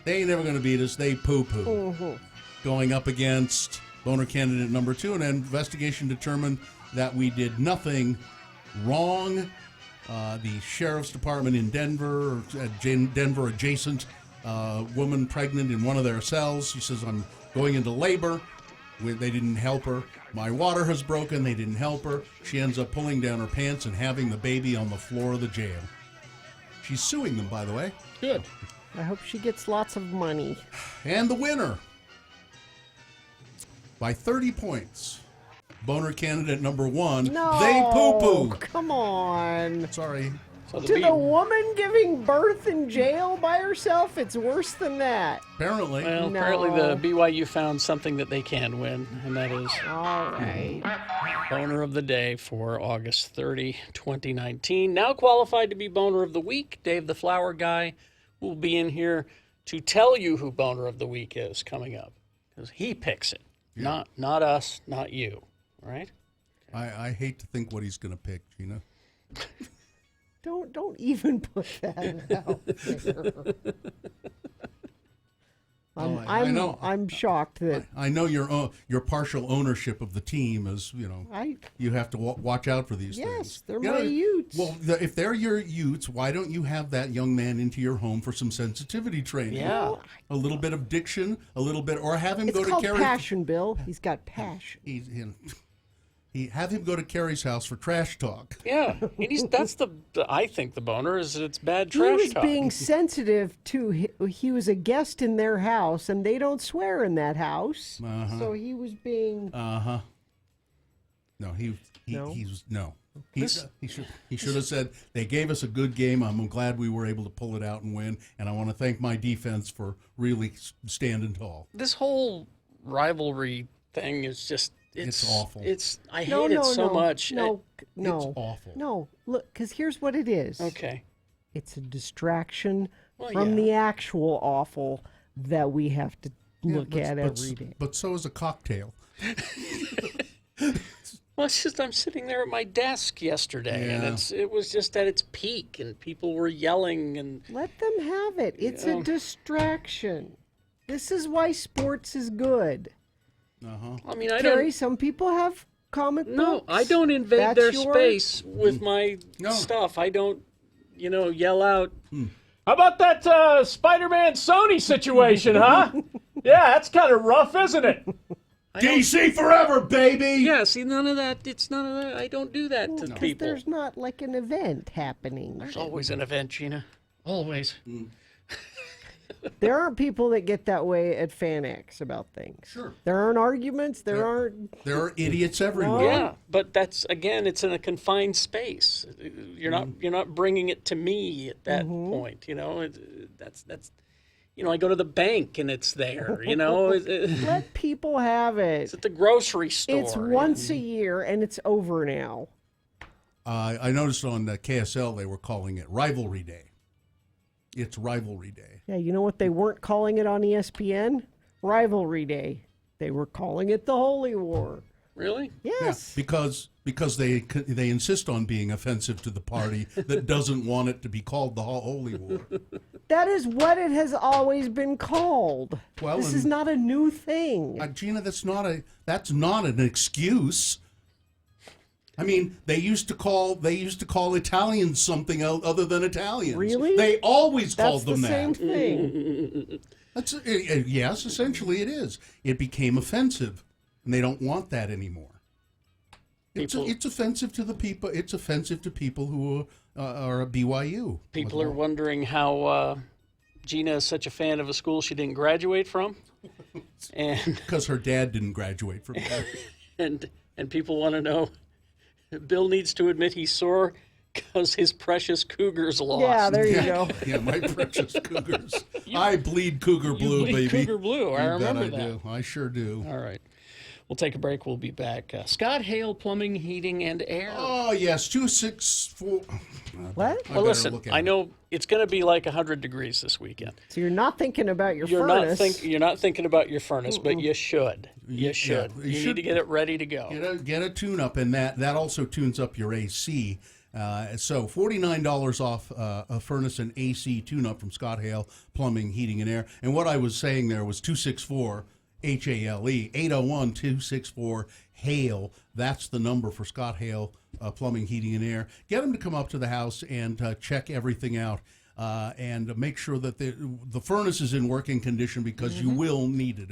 They ain't never going to beat us. They poo-poo. Mm-hmm. Going up against Boner candidate number 2, and an investigation determined that we did nothing wrong. The sheriff's department in Denver, Denver adjacent, woman pregnant in one of their cells. She says, I'm going into labor. They didn't help her. My water has broken. They didn't help her. She ends up pulling down her pants and having the baby on the floor of the jail. She's suing them, by the way. Good. I hope she gets lots of money. And the winner, by 30 points, Boner candidate number 1, No, They Poo-Poo. Come on. Sorry. So To the woman giving birth in jail by herself, it's worse than that. Apparently. Well, No. apparently the BYU found something that they can win, and that is All right. Boner of the Day for August 30, 2019. Now qualified to be Boner of the Week, Dave the Flower Guy will be in here to tell you who Boner of the Week is coming up, because he picks it, not us, not you. All right? I hate to think what he's going to pick, Gina. Don't even put that out there. I know. I'm shocked that I know your partial ownership of the team is, you have to watch out for these things. Yes, they're my Utes. Well, if they're your Utes, why don't you have that young man into your home for some sensitivity training? Yeah. A little bit of diction, a little bit, or have him it's go to called Carrie. passion, Bill. He's got passion. Have him go to Carrie's house for trash talk. Yeah, and that's I think the boner is that it's bad He trash was talk. being sensitive to. He was a guest in their house, and they don't swear in that house. Uh-huh. So he was being. No, No? He should have said, they gave us a good game. I'm glad we were able to pull it out and win, and I want to thank my defense for really standing tall. This whole rivalry thing is just It's awful. I hate it so much. No, It's awful. No, look, because here's what it is. Okay. It's a distraction Well, from yeah. the actual awful that we have to look at every day. But so is a cocktail. Well, it's just I'm sitting there at my desk yesterday, Yeah. and it was just at its peak, and people were yelling, and Let them have it. It's a distraction. This is why sports is good. I mean, I Terry, don't. some people have comic No, books. I don't invade That's their your- space with my stuff. I don't, yell out. How about that Spider-Man Sony situation, huh? Yeah, that's kind of rough, isn't it? DC forever, baby! Yeah, see, none of that. It's none of that. I don't do that to Because people. there's not like an event happening. There's always an event, Gina. Always. There aren't people that get that way at FanX about things. Sure. There aren't arguments. There aren't. There are idiots everywhere. Yeah, but that's again, it's in a confined space. You're not bringing it to me at that point. That's. I go to the bank and it's there. Let people have it. It's at the grocery store. It's once a year and it's over now. I noticed on KSL they were calling it Rivalry Day. It's Rivalry Day. Yeah, you know what they weren't calling it on ESPN? Rivalry Day. They were calling it the Holy War. Really? Yes. Because they insist on being offensive to the party that doesn't want it to be called the Holy War. That is what it has always been called. Well, this is not a new thing. Gina, that's not an excuse. I mean, they used to call Italians something other than Italians. Really? They always called them the same that. thing. That's yes, essentially it is. It became offensive, and they don't want that anymore. It's offensive to the people. It's offensive to people who are a BYU. People are wondering how Gina is such a fan of a school she didn't graduate from, and because her dad didn't graduate from there. and people want to know. Bill needs to admit he's sore because his precious Cougars lost. Yeah, there you go. Yeah, my precious Cougars. I bleed Cougar blue, bleed baby. Cougar blue. I You bet remember I that. do. I sure do. All right. We'll take a break. We'll be back. Scott Hale Plumbing, Heating, and Air. Oh, yes, 264. What? Well, listen, I know it's going to be like 100 degrees this weekend. So you're not thinking about your You're furnace. you're not thinking about your furnace, but you should. You should. you You need should to get it ready to go. Get a tune-up, and that also tunes up your AC. So $49 off a furnace and AC tune-up from Scott Hale Plumbing, Heating, and Air. And what I was saying there was 264 HALE 801-264-HALE. That's the number for Scott Hale Plumbing, Heating, and Air. Get them to come up to the house and check everything out. And make sure that the furnace is in working condition, because you will need it,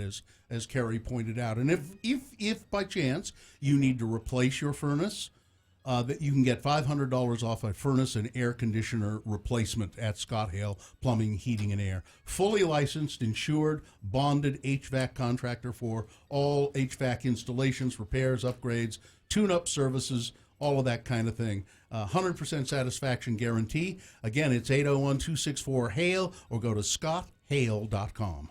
as Carrie pointed out. And if by chance you need to replace your furnace, that you can get $500 off a furnace and air conditioner replacement at Scott Hale Plumbing, Heating, and Air. Fully licensed, insured, bonded HVAC contractor for all HVAC installations, repairs, upgrades, tune-up services, all of that kind of thing. 100% satisfaction guarantee. Again, it's 801-264-HALE, or go to scotthale.com.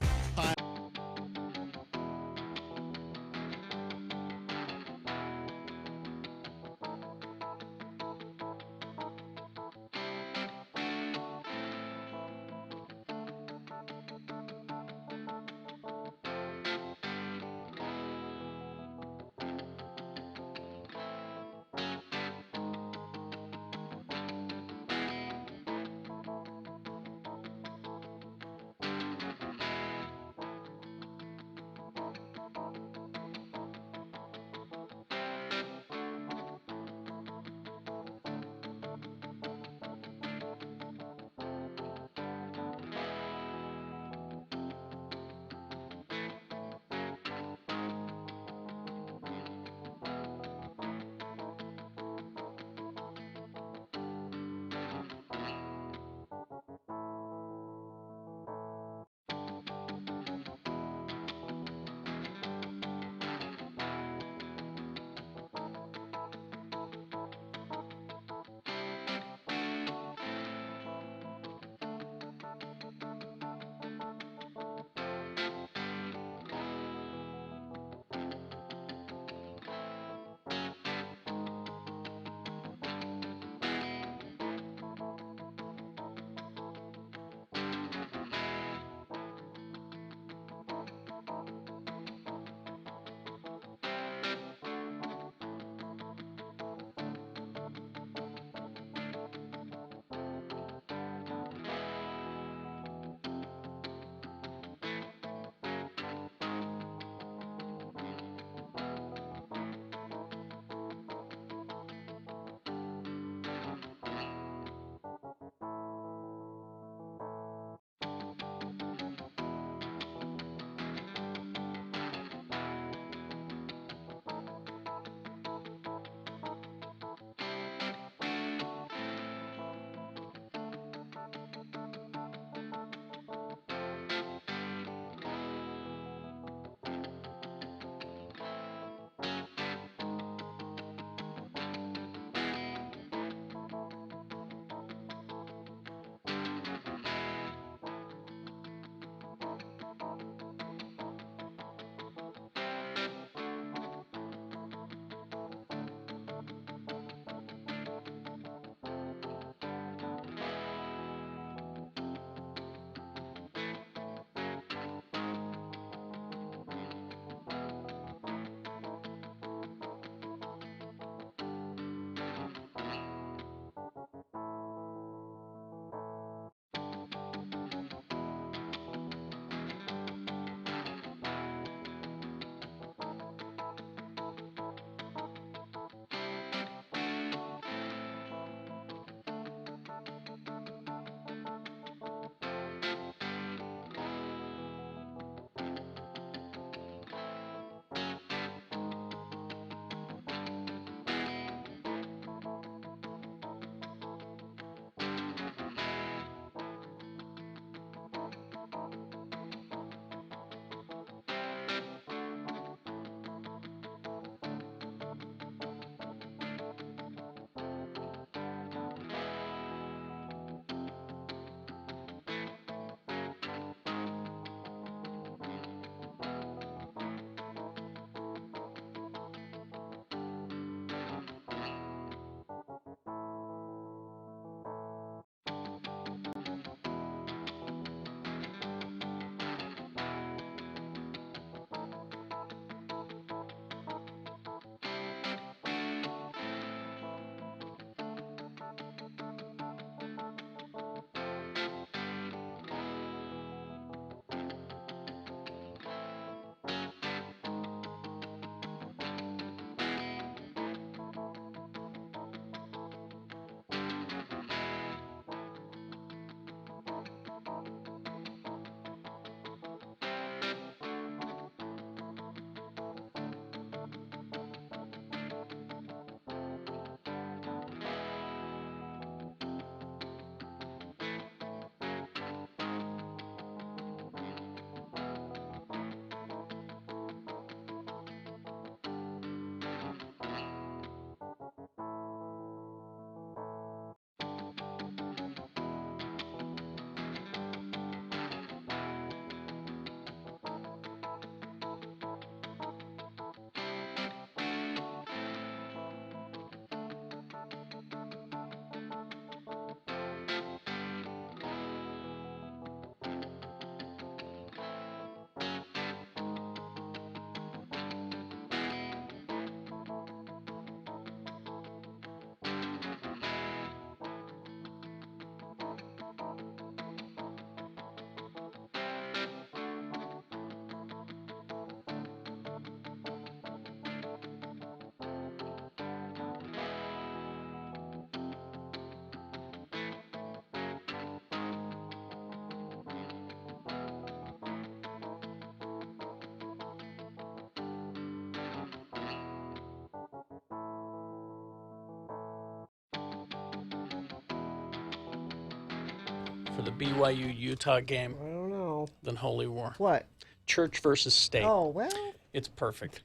for the BYU Utah game I don't know. than Holy War. What? Church versus state. Oh, well. It's perfect.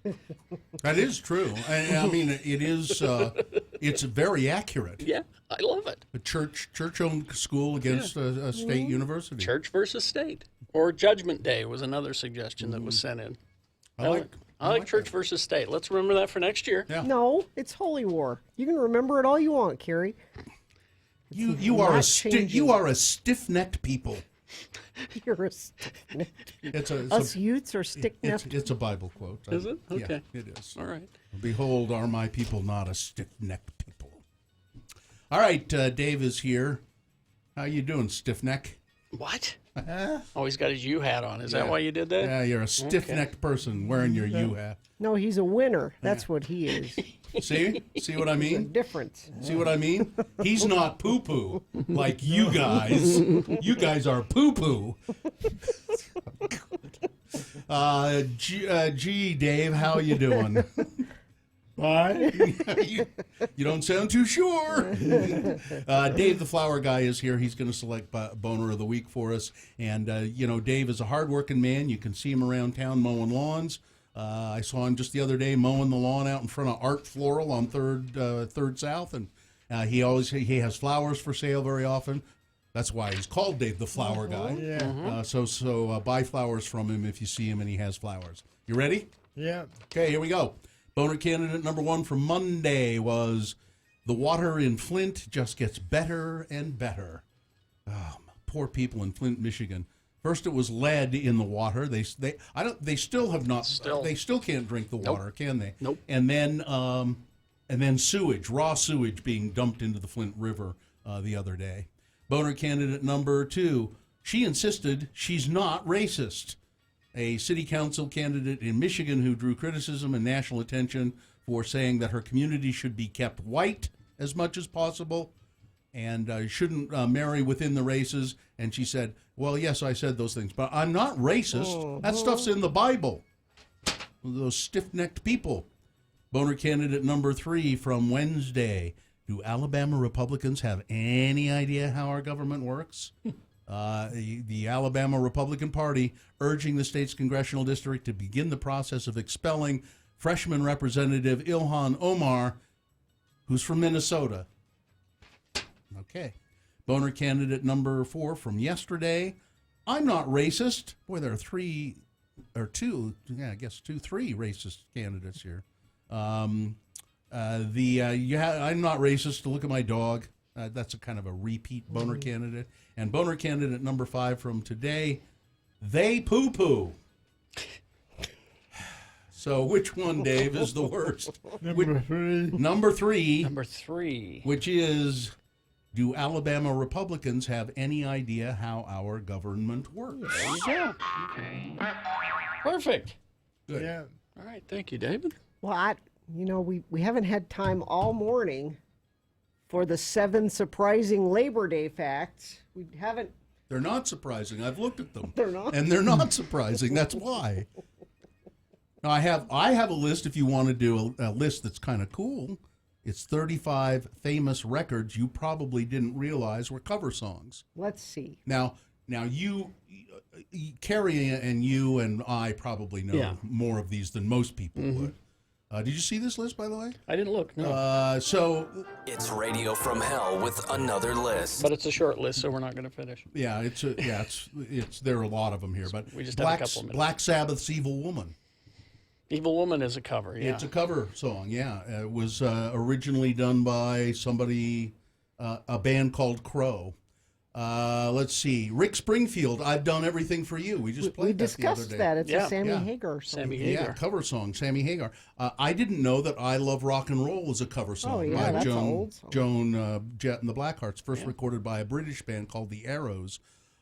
That is true. I mean, it is. It's very accurate. Yeah, I love it. A church-owned school against a state university. Church versus state. Or Judgment Day was another suggestion that was sent in. I like church versus state. Let's remember that for next year. Yeah. No, it's Holy War. You can remember it all you want, Carrie. You are a stiff-necked people. You're a stiff-necked. It's Us youths are stiff-necked. It's a Bible quote. Is it? Okay. Yeah, it is. All right. Behold, are my people not a stiff-necked people? All right, Dave is here. How you doing, stiff-neck? What? Oh, he's got his U hat on. Is that why you did that? Yeah, you're a stiff-necked person wearing your U hat. No, he's a winner. That's what he is. See what I There's a mean? difference. See what I mean? He's not poo-poo like you guys. You guys are poo-poo. Gee, Dave, how you doing? Why? You don't sound too sure. Dave, the flower guy, is here. He's going to select Boner of the Week for us. And, Dave is a hardworking man. You can see him around town mowing lawns. I saw him just the other day mowing the lawn out in front of Art Floral on 3rd South. And he has flowers for sale very often. That's why he's called Dave the Flower Guy. Yeah. So buy flowers from him if you see him and he has flowers. You ready? Yeah. Okay, here we go. Boner candidate number 1 for Monday was the water in Flint just gets better and better. Oh, poor people in Flint, Michigan. First, it was lead in the water. They still can't drink the water, can they? Nope. And then sewage, raw sewage, being dumped into the Flint River the other day. Boner candidate number 2. She insisted she's not racist. A city council candidate in Michigan who drew criticism and national attention for saying that her community should be kept white as much as possible and shouldn't marry within the races. And she said, well, yes, I said those things, but I'm not racist. That stuff's in the Bible. Those stiff-necked people. Boner candidate number 3 from Wednesday. Do Alabama Republicans have any idea how our government works? The Alabama Republican Party urging the state's congressional district to begin the process of expelling freshman Representative Ilhan Omar, who's from Minnesota. Okay. Boner candidate number 4 from yesterday. I'm not racist. Boy, there are 3 racist candidates here. I'm not racist. Look at my dog. That's a kind of a repeat Boner candidate. And Boner candidate number 5 from today, they poo-poo. So which one, Dave, is the worst? Number 3. Number 3. Number 3. Which is, do Alabama Republicans have any idea how our government works? Yeah. Perfect. Good. Yeah. All right. Thank you, David. Well, we haven't had time all morning for the 7 surprising Labor Day facts. We haven't. They're not surprising. I've looked at them. They're not? And they're not surprising. That's why. Now, I have a list if you want to do a list that's kind of cool. It's 35 famous records you probably didn't realize were cover songs. Let's see. Now you, Carrie and you and I probably know more of these than most people would. Did you see this list, by the way? I didn't look, no. It's Radio from Hell with another list. But it's a short list, so we're not going to finish. Yeah, it's there are a lot of them here, but we just have a couple minutes. Black Sabbath's "Evil Woman." "Evil Woman" is a cover. Yeah, it's a cover song. Yeah, it was originally done by somebody, a band called Crow. Let's see, Rick Springfield, "I've Done Everything for You." We just played that the other day. We discussed that. It's a Sammy Hagar song. Sammy Hagar. Yeah, cover song, Sammy Hagar. I didn't know that "I Love Rock and Roll" is a cover song by that's Joan old song. Jett and the Blackhearts, first recorded by a British band called the Arrows.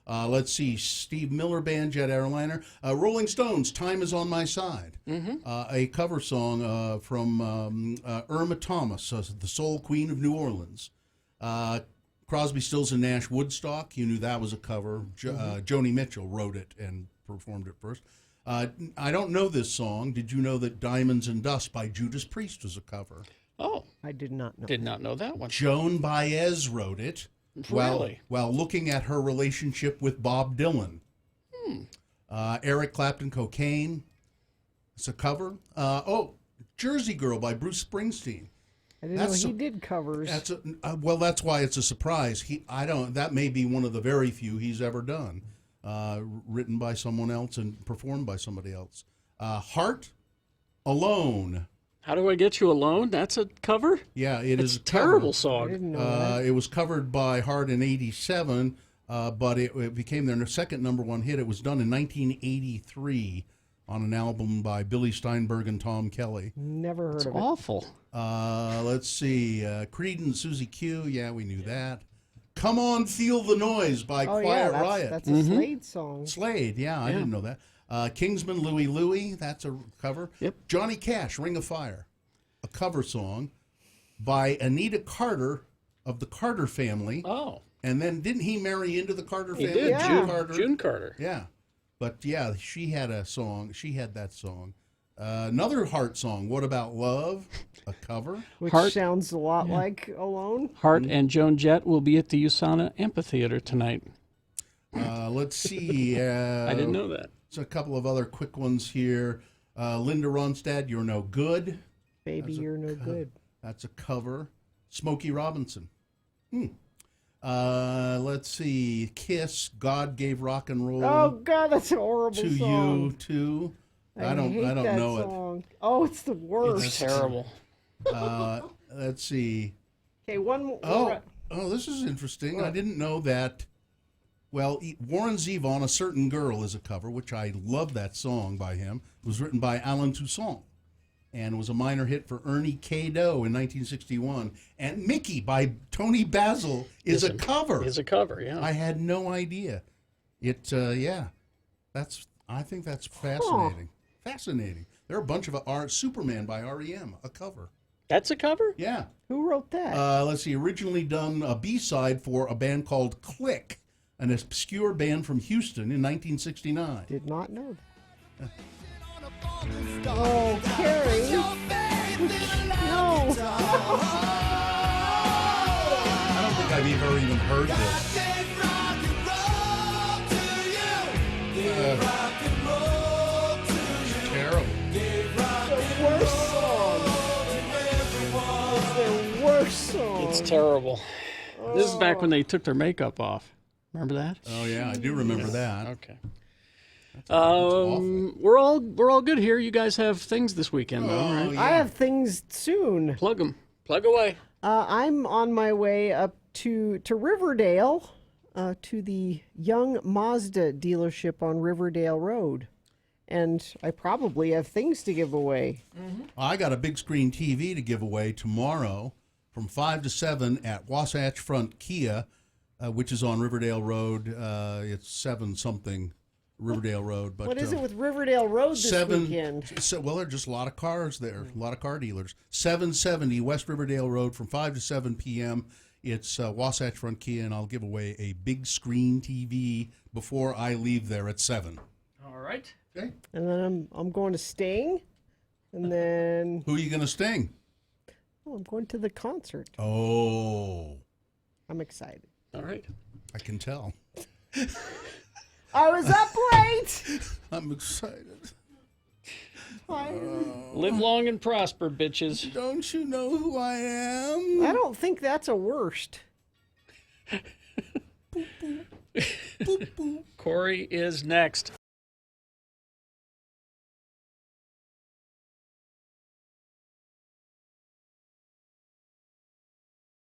Let's see, Steve Miller Band, Jet Airliner. Rolling Stones, "Time Is on My Side." A cover song from Irma Thomas, the Soul Queen of New Orleans. Crosby, Stills and Nash, "Woodstock." You knew that was a cover. Joni Mitchell wrote it and performed it first. I don't know this song. Did you know that "Diamonds and Dust" by Judas Priest was a cover? Oh. I did not know. Did not know that one. Joan Baez wrote it. Really? While looking at her relationship with Bob Dylan. Eric Clapton, Cocaine. It's a cover. Jersey Girl by Bruce Springsteen. I didn't know he did covers. That's that's why it's a surprise. That may be one of the very few he's ever done, written by someone else and performed by somebody else. Heart, Alone. How Do I Get You Alone? That's a cover? Yeah, it's a terrible song. I didn't know that. It was covered by Heart in '87, but it became their second number one hit. It was done in 1983 on an album by Billy Steinberg and Tom Kelly. Never heard of it. Awful. Let's see. Creedence, Susie Q. Yeah, we knew that. Come On, Feel the Noise by Quiet Riot. That's a Slade song. Slade, yeah, I didn't know that. Kingsman, Louie Louie, that's a cover. Yep. Johnny Cash, Ring of Fire, a cover song by Anita Carter of the Carter family. Oh. And then didn't he marry into the Carter family? He did, Yeah. June Carter. Yeah. But yeah, she had a song. She had that song. Another Heart song, What About Love? A cover. Which Heart- sounds a lot like Alone. Hart and Joan Jett will be at the USANA Amphitheater tonight. Let's see. I didn't know that. So a couple of other quick ones here. Linda Ronstadt, You're No Good. Baby, you're no good. That's a cover. Smokey Robinson. Let's see. Kiss, God Gave Rock and Roll Oh God, that's a horrible to song. You too. I hate don't that know song. Oh, it's the worst. It's terrible. it. Let's see. Okay, one more. Oh, this is interesting. I didn't know that. Well, Warren Zevon, A Certain Girl is a cover, which I love that song by him. It was written by Alan Toussaint and was a minor hit for Ernie K. Doe in 1961. And Mickey by Tony Basil is a cover. Is a cover, yeah. I had no idea. I think that's fascinating. Fascinating. There are a bunch of Superman by R.E.M., a cover. That's a cover? Yeah. Who wrote that? Let's see. Originally done a B-side for a band called Click, an obscure band from Houston in 1969. Did not know that. Oh, Carrie. No. I don't think I've ever even heard this. Terrible. The worst song. It's their worst song. It's terrible. This is back when they took their makeup off. Remember that? Oh yeah, I do remember that. Okay. We're all good here. You guys have things this weekend, though, right? yeah. I have things soon. Plug them. Plug away. I'm on my way up to Riverdale, to the Young Mazda dealership on Riverdale Road. And I probably have things to give away. I got a big screen TV to give away tomorrow from 5 to 7 at Wasatch Front Kia, which is on Riverdale Road. It's 7-something Riverdale Road. But What is it with Riverdale Road this 7 weekend? Well, there are just a lot of cars there, a lot of car dealers. 770 West Riverdale Road from 5 to 7 p.m. It's Wasatch Front Kia, and I'll give away a big screen TV before I leave there at 7. All right. Okay. And then I'm going to Sting. And then Who are you going to sting? I'm going to the concert. Oh, I'm excited. All right. I can tell. I was up late. I'm excited. Live long and prosper, bitches. Don't you know who I am? I don't think that's a worst. Corey is next.